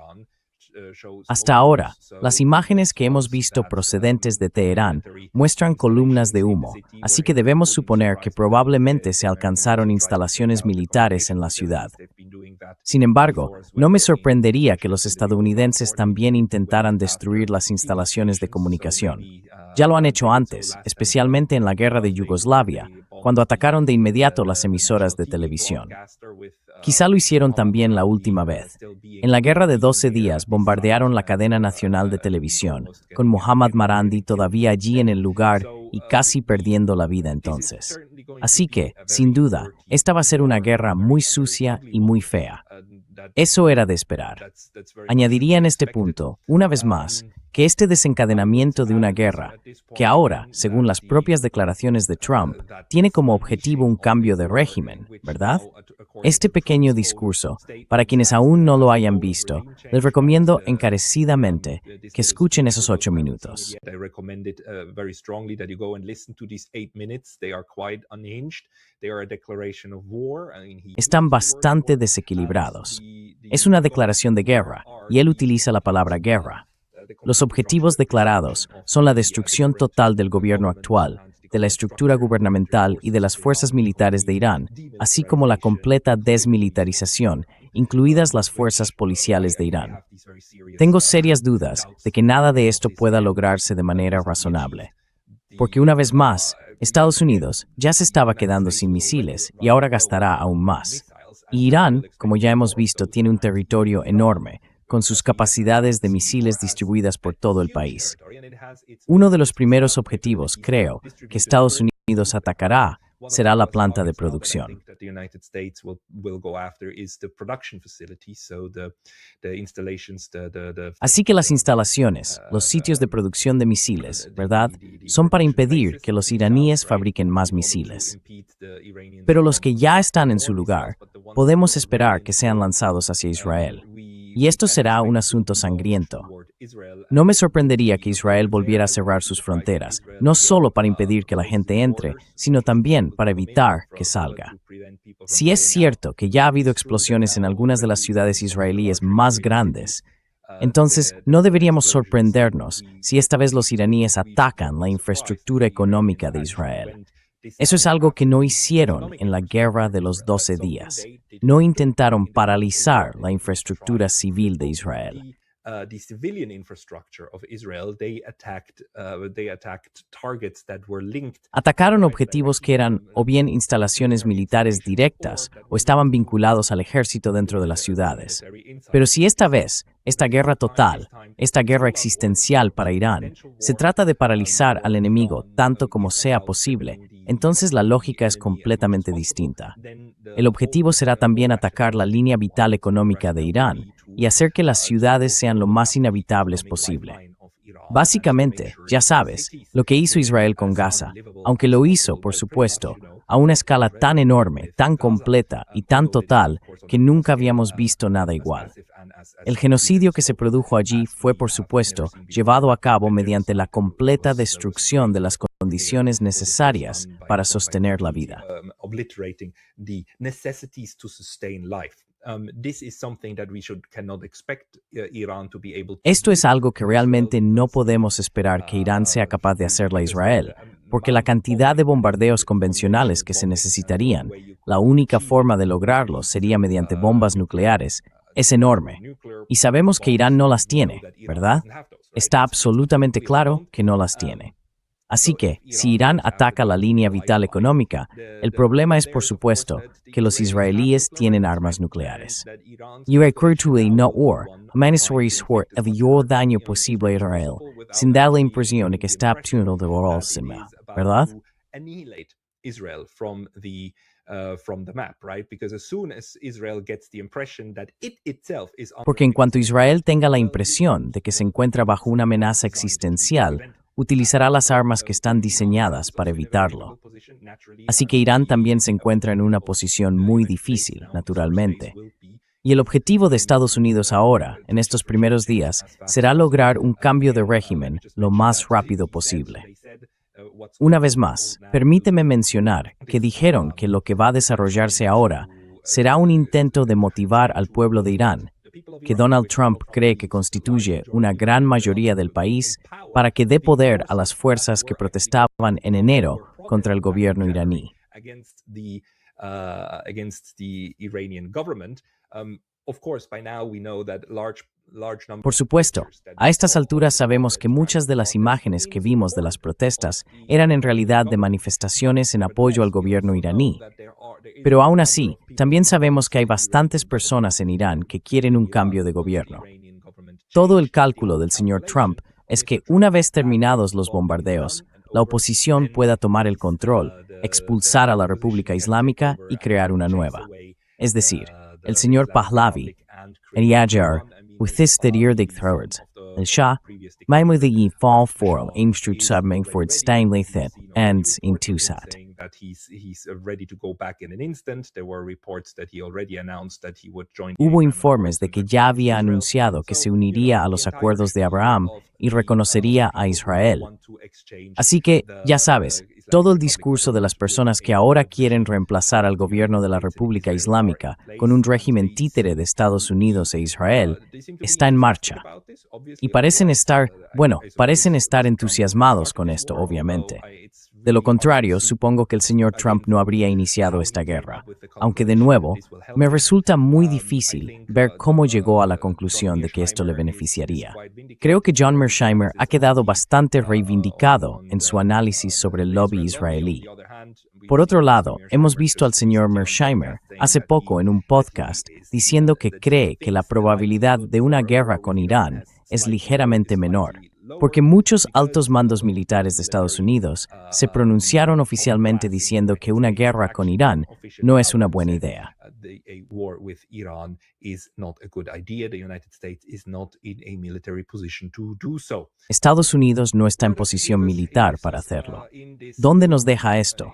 Hasta ahora, las imágenes que hemos visto procedentes de Teherán muestran columnas de humo, así que debemos suponer que probablemente se alcanzaron instalaciones militares en la ciudad. Sin embargo, no me sorprendería que los estadounidenses también intentaran destruir las instalaciones de comunicación. Ya lo han hecho antes, especialmente en la guerra de Yugoslavia, cuando atacaron de inmediato las emisoras de televisión. Quizá lo hicieron también la última vez. En la guerra de 12 días bombardearon la cadena nacional de televisión, con Mohammad Marandi todavía allí en el lugar y casi perdiendo la vida entonces. Así que, sin duda, esta va a ser una guerra muy sucia y muy fea. Eso era de esperar. Añadiría en este punto, una vez más, que este desencadenamiento de una guerra, que ahora, según las propias declaraciones de Trump, tiene como objetivo un cambio de régimen, ¿verdad? Este pequeño discurso, para quienes aún no lo hayan visto, les recomiendo encarecidamente que escuchen esos 8 minutos. Están bastante desequilibrados. Es una declaración de guerra, y él utiliza la palabra guerra. Los objetivos declarados son la destrucción total del gobierno actual, de la estructura gubernamental y de las fuerzas militares de Irán, así como la completa desmilitarización, incluidas las fuerzas policiales de Irán. Tengo serias dudas de que nada de esto pueda lograrse de manera razonable, porque una vez más, Estados Unidos ya se estaba quedando sin misiles y ahora gastará aún más. Y Irán, como ya hemos visto, tiene un territorio enorme, con sus capacidades de misiles distribuidas por todo el país. Uno de los primeros objetivos, creo, que Estados Unidos atacará será la planta de producción. Así que las instalaciones, los sitios de producción de misiles, ¿verdad?, son para impedir que los iraníes fabriquen más misiles. Pero los que ya están en su lugar, podemos esperar que sean lanzados hacia Israel. Y esto será un asunto sangriento. No me sorprendería que Israel volviera a cerrar sus fronteras, no solo para impedir que la gente entre, sino también para evitar que salga. Si es cierto que ya ha habido explosiones en algunas de las ciudades israelíes más grandes, entonces no deberíamos sorprendernos si esta vez los iraníes atacan la infraestructura económica de Israel. Eso es algo que no hicieron en la guerra de los 12 días. No intentaron paralizar la infraestructura civil de Israel. Atacaron objetivos que eran o bien instalaciones militares directas o estaban vinculados al ejército dentro de las ciudades. Pero si esta vez, esta guerra total, esta guerra existencial para Irán, se trata de paralizar al enemigo tanto como sea posible, entonces la lógica es completamente distinta. El objetivo será también atacar la línea vital económica de Irán y hacer que las ciudades sean lo más inhabitables posible. Básicamente, ya sabes, lo que hizo Israel con Gaza, aunque lo hizo, por supuesto, a una escala tan enorme, tan completa y tan total que nunca habíamos visto nada igual. El genocidio que se produjo allí fue, por supuesto, llevado a cabo mediante la completa destrucción de las condiciones necesarias para sostener la vida. Esto es algo que realmente no podemos esperar que Irán sea capaz de hacerle a Israel, porque la cantidad de bombardeos convencionales que se necesitarían, la única forma de lograrlo sería mediante bombas nucleares, es enorme. Y sabemos que Irán no las tiene, ¿verdad? Está absolutamente claro que no las tiene. Así que, si Irán ataca la línea vital económica, el problema es, por supuesto, que los israelíes tienen armas nucleares. Yo recuerdo no amenazar el mayor daño posible a Israel, sin dar la impresión de que está obteniendo de la ¿verdad? Israel from the map, right? Because as soon as Israel gets the impression that it itself is Porque en cuanto Israel tenga la impresión de que se encuentra bajo una amenaza existencial, utilizará las armas que están diseñadas para evitarlo. Así que Irán también se encuentra en una posición muy difícil, naturalmente. Y el objetivo de Estados Unidos ahora, en estos primeros días, será lograr un cambio de régimen lo más rápido posible. Una vez más, permíteme mencionar que dijeron que lo que va a desarrollarse ahora será un intento de motivar al pueblo de Irán, que Donald Trump cree que constituye una gran mayoría del país, para que dé poder a las fuerzas que protestaban en enero contra el gobierno iraní. Por supuesto, a estas alturas sabemos que muchas de las imágenes que vimos de las protestas eran en realidad de manifestaciones en apoyo al gobierno iraní. Pero aún así, también sabemos que hay bastantes personas en Irán que quieren un cambio de gobierno. Todo el cálculo del señor Trump es que una vez terminados los bombardeos, la oposición pueda tomar el control, expulsar a la República Islámica y crear una nueva. Es decir, el señor Pahlavi, en Yajar, with this the year thirds, el Shah, mainly the fall for Aimstrut subming for its Stanley Thin, and in Tusat. Hubo informes de que ya había anunciado que se uniría a los acuerdos de Abraham y reconocería a Israel. Así que, ya sabes, todo el discurso de las personas que ahora quieren reemplazar al gobierno de la República Islámica con un régimen títere de Estados Unidos e Israel está en marcha. Y parecen estar entusiasmados con esto, obviamente. De lo contrario, supongo que el señor Trump no habría iniciado esta guerra, aunque de nuevo, me resulta muy difícil ver cómo llegó a la conclusión de que esto le beneficiaría. Creo que John Mearsheimer ha quedado bastante reivindicado en su análisis sobre el lobby israelí. Por otro lado, hemos visto al señor Mearsheimer hace poco en un podcast diciendo que cree que la probabilidad de una guerra con Irán es ligeramente menor, porque muchos altos mandos militares de Estados Unidos se pronunciaron oficialmente diciendo que una guerra con Irán no es una buena idea. Estados Unidos no está en posición militar para hacerlo. ¿Dónde nos deja esto?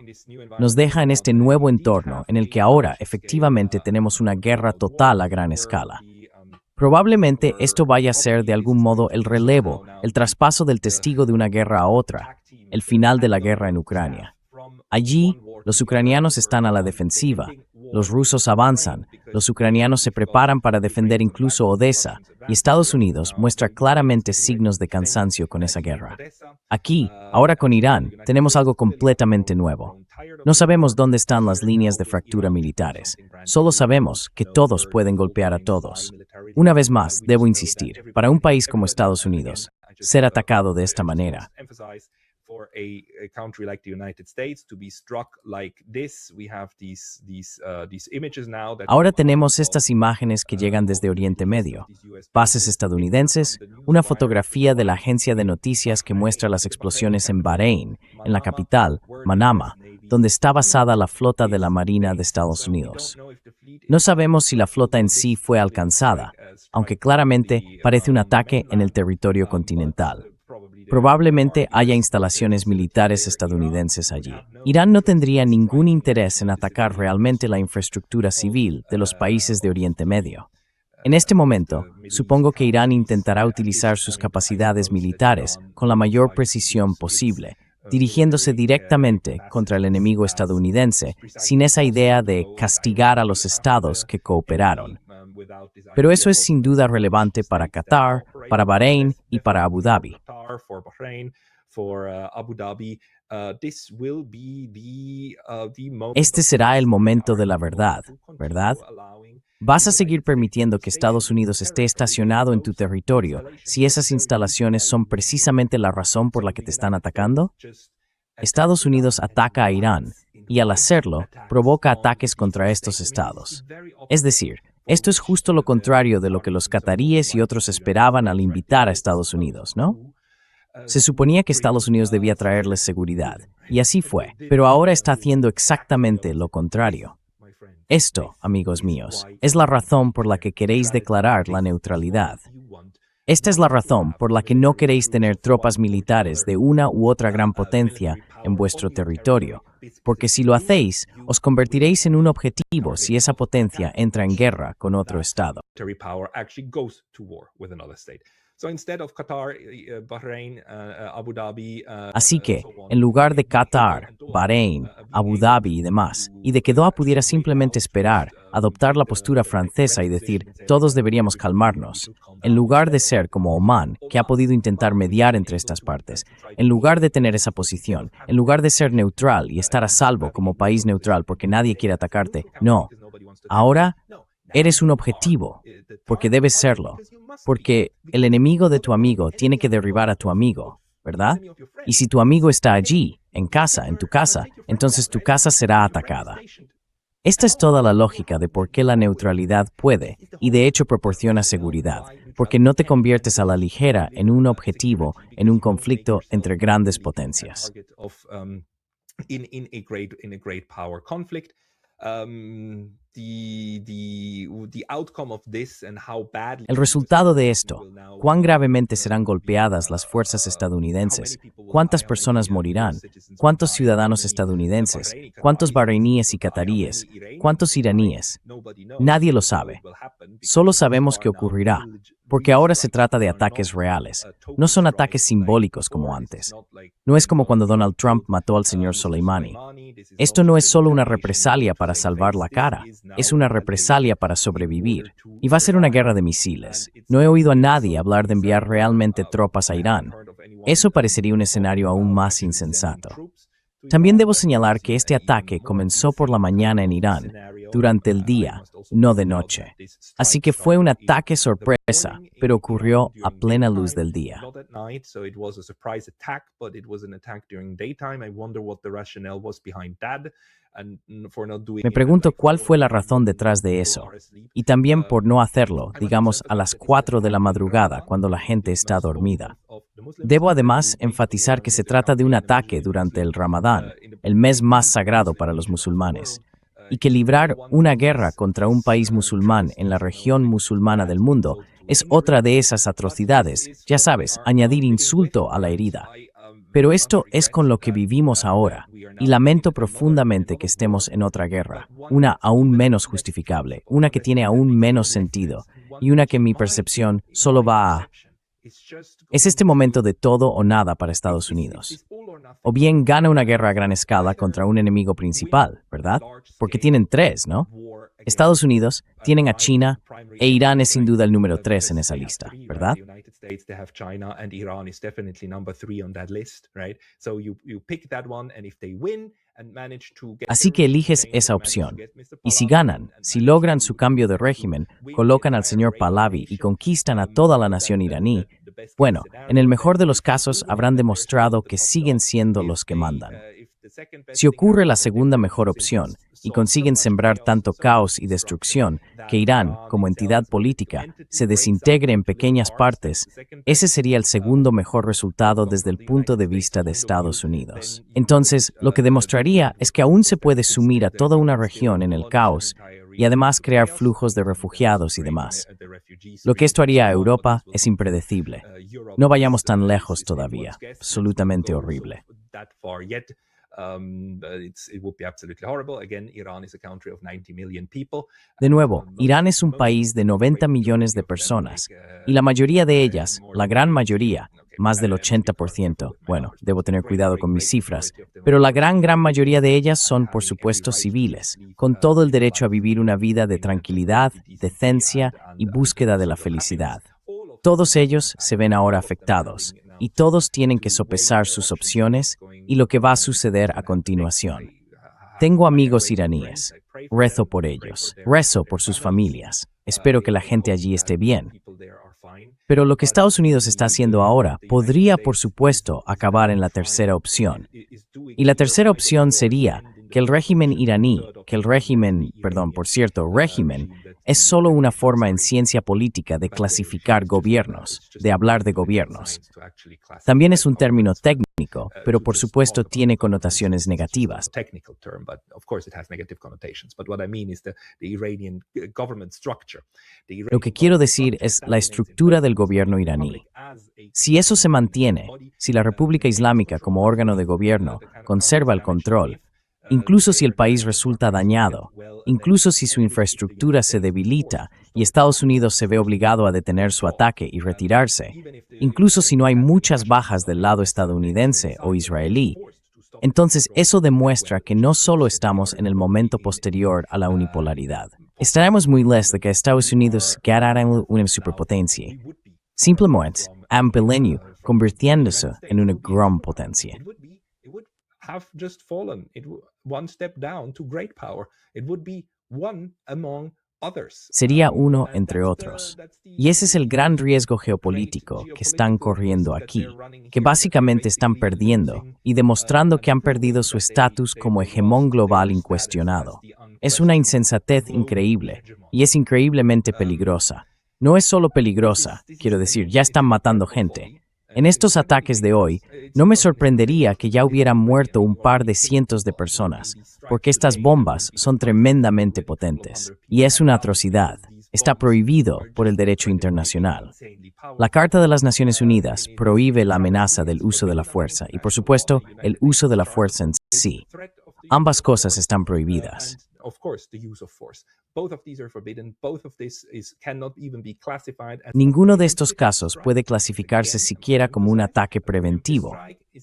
Nos deja en este nuevo entorno en el que ahora efectivamente tenemos una guerra total a gran escala. Probablemente esto vaya a ser de algún modo el relevo, el traspaso del testigo de una guerra a otra, el final de la guerra en Ucrania. Allí, los ucranianos están a la defensiva, los rusos avanzan, los ucranianos se preparan para defender incluso Odessa, y Estados Unidos muestra claramente signos de cansancio con esa guerra. Aquí, ahora con Irán, tenemos algo completamente nuevo. No sabemos dónde están las líneas de fractura militares. Solo sabemos que todos pueden golpear a todos. Una vez más, debo insistir, para un país como Estados Unidos, ser atacado de esta manera. Ahora tenemos estas imágenes que llegan desde Oriente Medio, bases estadounidenses, una fotografía de la agencia de noticias que muestra las explosiones en Bahrein, en la capital, Manama, donde está basada la flota de la Marina de Estados Unidos. No sabemos si la flota en sí fue alcanzada, aunque claramente parece un ataque en el territorio continental. Probablemente haya instalaciones militares estadounidenses allí. Irán no tendría ningún interés en atacar realmente la infraestructura civil de los países de Oriente Medio. En este momento, supongo que Irán intentará utilizar sus capacidades militares con la mayor precisión posible, dirigiéndose directamente contra el enemigo estadounidense, sin esa idea de castigar a los estados que cooperaron. Pero eso es sin duda relevante para Qatar, para Bahrein y para Abu Dhabi. Este será el momento de la verdad, ¿verdad? ¿Vas a seguir permitiendo que Estados Unidos esté estacionado en tu territorio si esas instalaciones son precisamente la razón por la que te están atacando? Estados Unidos ataca a Irán y al hacerlo provoca ataques contra estos estados. Es decir, esto es justo lo contrario de lo que los cataríes y otros esperaban al invitar a Estados Unidos, ¿no? Se suponía que Estados Unidos debía traerles seguridad, y así fue, pero ahora está haciendo exactamente lo contrario. Esto, amigos míos, es la razón por la que queréis declarar la neutralidad. Esta es la razón por la que no queréis tener tropas militares de una u otra gran potencia en vuestro territorio, porque si lo hacéis, os convertiréis en un objetivo si esa potencia entra en guerra con otro estado. Así que, en lugar de Qatar, Bahrein, Abu Dhabi y demás, y de que Doha pudiera simplemente esperar, adoptar la postura francesa y decir, todos deberíamos calmarnos, en lugar de ser como Omán, que ha podido intentar mediar entre estas partes, en lugar de tener esa posición, en lugar de ser neutral y estar a salvo como país neutral porque nadie quiere atacarte, no. Ahora eres un objetivo, porque debes serlo, porque el enemigo de tu amigo tiene que derribar a tu amigo, ¿verdad? Y si tu amigo está allí, en tu casa, entonces tu casa será atacada. Esta es toda la lógica de por qué la neutralidad puede, y de hecho proporciona seguridad, porque no te conviertes a la ligera en un objetivo en un conflicto entre grandes potencias. El resultado de esto, cuán gravemente serán golpeadas las fuerzas estadounidenses, cuántas personas morirán, cuántos ciudadanos estadounidenses, cuántos bahreiníes y cataríes, cuántos iraníes. Nadie lo sabe. Solo sabemos que ocurrirá, porque ahora se trata de ataques reales. No son ataques simbólicos como antes. No es como cuando Donald Trump mató al señor Soleimani. Esto no es solo una represalia para salvar la cara, es una represalia para sobrevivir. Y va a ser una guerra de misiles. No he oído a nadie hablar de enviar realmente tropas a Irán. Eso parecería un escenario aún más insensato. También debo señalar que este ataque comenzó por la mañana en Irán, durante el día, no de noche. Así que fue un ataque sorpresa, pero ocurrió a plena luz del día. Me pregunto cuál fue la razón detrás de eso, y también por no hacerlo, digamos, a las 4 de la madrugada, cuando la gente está dormida. Debo además enfatizar que se trata de un ataque durante el Ramadán, el mes más sagrado para los musulmanes, y que librar una guerra contra un país musulmán en la región musulmana del mundo es otra de esas atrocidades, ya sabes, añadir insulto a la herida. Pero esto es con lo que vivimos ahora, y lamento profundamente que estemos en otra guerra, una aún menos justificable, una que tiene aún menos sentido, y una que en mi percepción solo va a... Es este momento de todo o nada para Estados Unidos. O bien gana una guerra a gran escala contra un enemigo principal, ¿verdad? Porque tienen 3, ¿no? Estados Unidos, tienen a China, e Irán es sin duda el número 3 en esa lista, ¿verdad? Así que eliges esa opción. Y si ganan, si logran su cambio de régimen, colocan al señor Pahlavi y conquistan a toda la nación iraní, bueno, en el mejor de los casos habrán demostrado que siguen siendo los que mandan. Si ocurre la segunda mejor opción, y consiguen sembrar tanto caos y destrucción que Irán, como entidad política, se desintegre en pequeñas partes, ese sería el segundo mejor resultado desde el punto de vista de Estados Unidos. Entonces, lo que demostraría es que aún se puede sumir a toda una región en el caos y además crear flujos de refugiados y demás. Lo que esto haría a Europa es impredecible. No vayamos tan lejos todavía. Absolutamente horrible. De nuevo, Irán es un país de 90 millones de personas, y la mayoría de ellas, la gran mayoría, más del 80%, bueno, debo tener cuidado con mis cifras, pero la gran mayoría de ellas son, por supuesto, civiles, con todo el derecho a vivir una vida de tranquilidad, decencia y búsqueda de la felicidad. Todos ellos se ven ahora afectados, y todos tienen que sopesar sus opciones y lo que va a suceder a continuación. Tengo amigos iraníes. Rezo por ellos. Rezo por sus familias. Espero que la gente allí esté bien. Pero lo que Estados Unidos está haciendo ahora podría, por supuesto, acabar en la tercera opción. Y la tercera opción sería que el régimen iraní, régimen es solo una forma en ciencia política de clasificar gobiernos, de hablar de gobiernos. También es un término técnico, pero por supuesto tiene connotaciones negativas. Lo que quiero decir es la estructura del gobierno iraní. Si eso se mantiene, si la República Islámica como órgano de gobierno conserva el control, incluso si el país resulta dañado, incluso si su infraestructura se debilita y Estados Unidos se ve obligado a detener su ataque y retirarse, incluso si no hay muchas bajas del lado estadounidense o israelí, entonces eso demuestra que no solo estamos en el momento posterior a la unipolaridad. Estaremos muy lejos de que Estados Unidos quedara una superpotencia. Simplemente, ampliando, convirtiéndose en una gran potencia. Have just fallen one step down to great power. It would be one among others. Sería uno entre otros. Y ese es el gran riesgo geopolítico que están corriendo aquí, que básicamente están perdiendo y demostrando que han perdido su estatus como hegemón global incuestionado. Es una insensatez increíble y es increíblemente peligrosa. No es solo peligrosa, quiero decir, ya están matando gente. En estos ataques de hoy, no me sorprendería que ya hubieran muerto un par de cientos de personas, porque estas bombas son tremendamente potentes. Y es una atrocidad. Está prohibido por el derecho internacional. La Carta de las Naciones Unidas prohíbe la amenaza del uso de la fuerza y, por supuesto, el uso de la fuerza en sí. Ambas cosas están prohibidas. Ninguno de estos casos puede clasificarse siquiera como un ataque preventivo,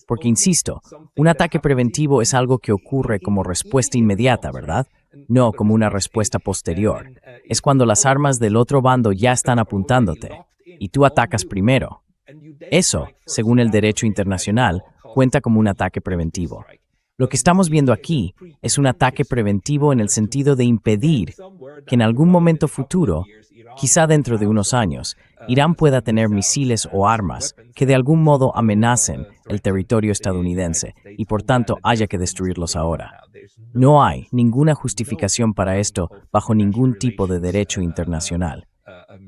porque, insisto, un ataque preventivo es algo que ocurre como respuesta inmediata, ¿verdad? No como una respuesta posterior. Es cuando las armas del otro bando ya están apuntándote, y tú atacas primero. Eso, según el derecho internacional, cuenta como un ataque preventivo. Lo que estamos viendo aquí es un ataque preventivo en el sentido de impedir que en algún momento futuro, quizá dentro de unos años, Irán pueda tener misiles o armas que de algún modo amenacen el territorio estadounidense y por tanto haya que destruirlos ahora. No hay ninguna justificación para esto bajo ningún tipo de derecho internacional.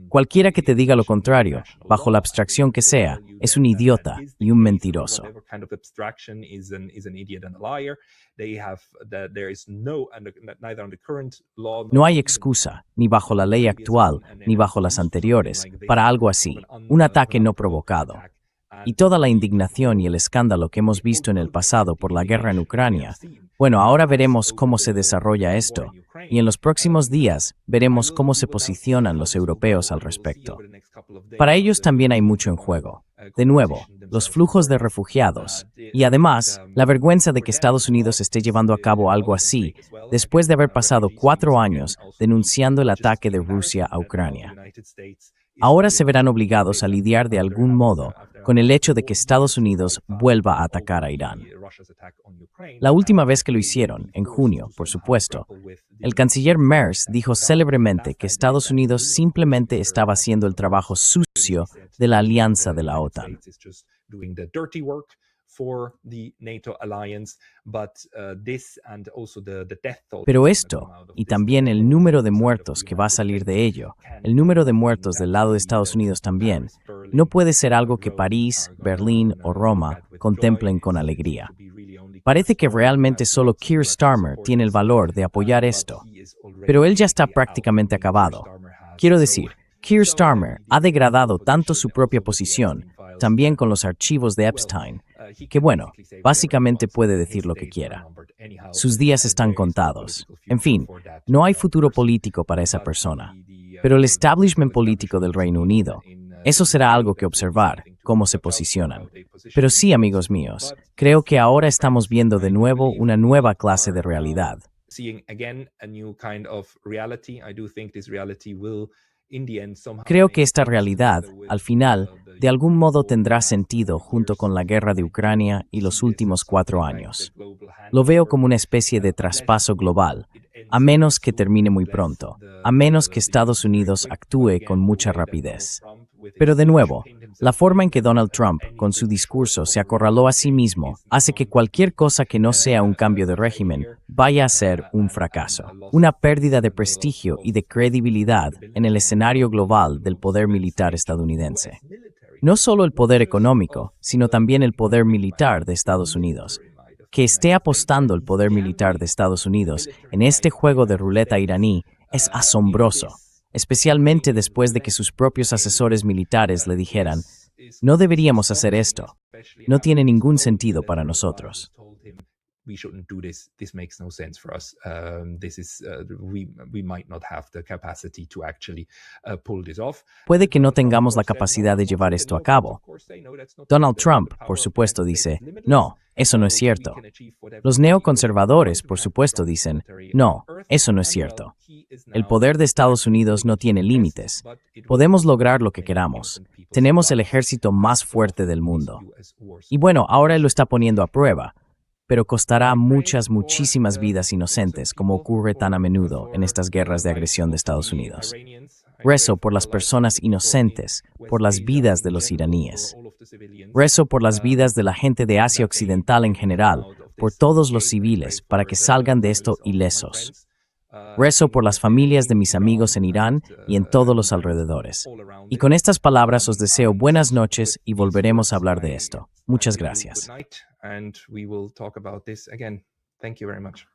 Cualquiera que te diga lo contrario, bajo la abstracción que sea, es un idiota y un mentiroso. No hay excusa, ni bajo la ley actual, ni bajo las anteriores, para algo así, un ataque no provocado. Y toda la indignación y el escándalo que hemos visto en el pasado por la guerra en Ucrania, bueno, ahora veremos cómo se desarrolla esto, y en los próximos días veremos cómo se posicionan los europeos al respecto. Para ellos también hay mucho en juego. De nuevo, los flujos de refugiados, y además, la vergüenza de que Estados Unidos esté llevando a cabo algo así, después de haber pasado 4 años denunciando el ataque de Rusia a Ucrania. Ahora se verán obligados a lidiar de algún modo con el hecho de que Estados Unidos vuelva a atacar a Irán. La última vez que lo hicieron, en junio, por supuesto, el canciller Merz dijo célebremente que Estados Unidos simplemente estaba haciendo el trabajo sucio de la alianza de la OTAN. Pero esto, y también el número de muertos que va a salir de ello, el número de muertos del lado de Estados Unidos también, no puede ser algo que París, Berlín o Roma contemplen con alegría. Parece que realmente solo Keir Starmer tiene el valor de apoyar esto, pero él ya está prácticamente acabado. Quiero decir, Keir Starmer ha degradado tanto su propia posición, también con los archivos de Epstein, que bueno, básicamente puede decir lo que quiera. Sus días están contados. En fin, no hay futuro político para esa persona. Pero el establishment político del Reino Unido, eso será algo que observar, cómo se posicionan. Pero sí, amigos míos, creo que ahora estamos viendo de nuevo una nueva clase de realidad. Creo que esta realidad, al final, de algún modo tendrá sentido junto con la guerra de Ucrania y los últimos 4 años. Lo veo como una especie de traspaso global, a menos que termine muy pronto, a menos que Estados Unidos actúe con mucha rapidez. Pero de nuevo, la forma en que Donald Trump, con su discurso, se acorraló a sí mismo, hace que cualquier cosa que no sea un cambio de régimen vaya a ser un fracaso, una pérdida de prestigio y de credibilidad en el escenario global del poder militar estadounidense. No solo el poder económico, sino también el poder militar de Estados Unidos. Que esté apostando el poder militar de Estados Unidos en este juego de ruleta iraní es asombroso, especialmente después de que sus propios asesores militares le dijeran, no deberíamos hacer esto, no tiene ningún sentido para nosotros. We shouldn't do this. This makes no sense for us. We might not have the capacity to actually pull this off. Puede que no tengamos la capacidad de llevar esto a cabo. Donald Trump, por supuesto, dice, no, eso no es cierto. Los neoconservadores, por supuesto, dicen, no, eso no es cierto. El poder de Estados Unidos no tiene límites. Podemos lograr lo que queramos. Tenemos el ejército más fuerte del mundo. Y bueno, ahora él lo está poniendo a prueba. Pero costará muchísimas vidas inocentes, como ocurre tan a menudo en estas guerras de agresión de Estados Unidos. Rezo por las personas inocentes, por las vidas de los iraníes. Rezo por las vidas de la gente de Asia Occidental en general, por todos los civiles, para que salgan de esto ilesos. Rezo por las familias de mis amigos en Irán y en todos los alrededores. Y con estas palabras os deseo buenas noches y volveremos a hablar de esto. Muchas gracias. And we will talk about this again. Thank you very much.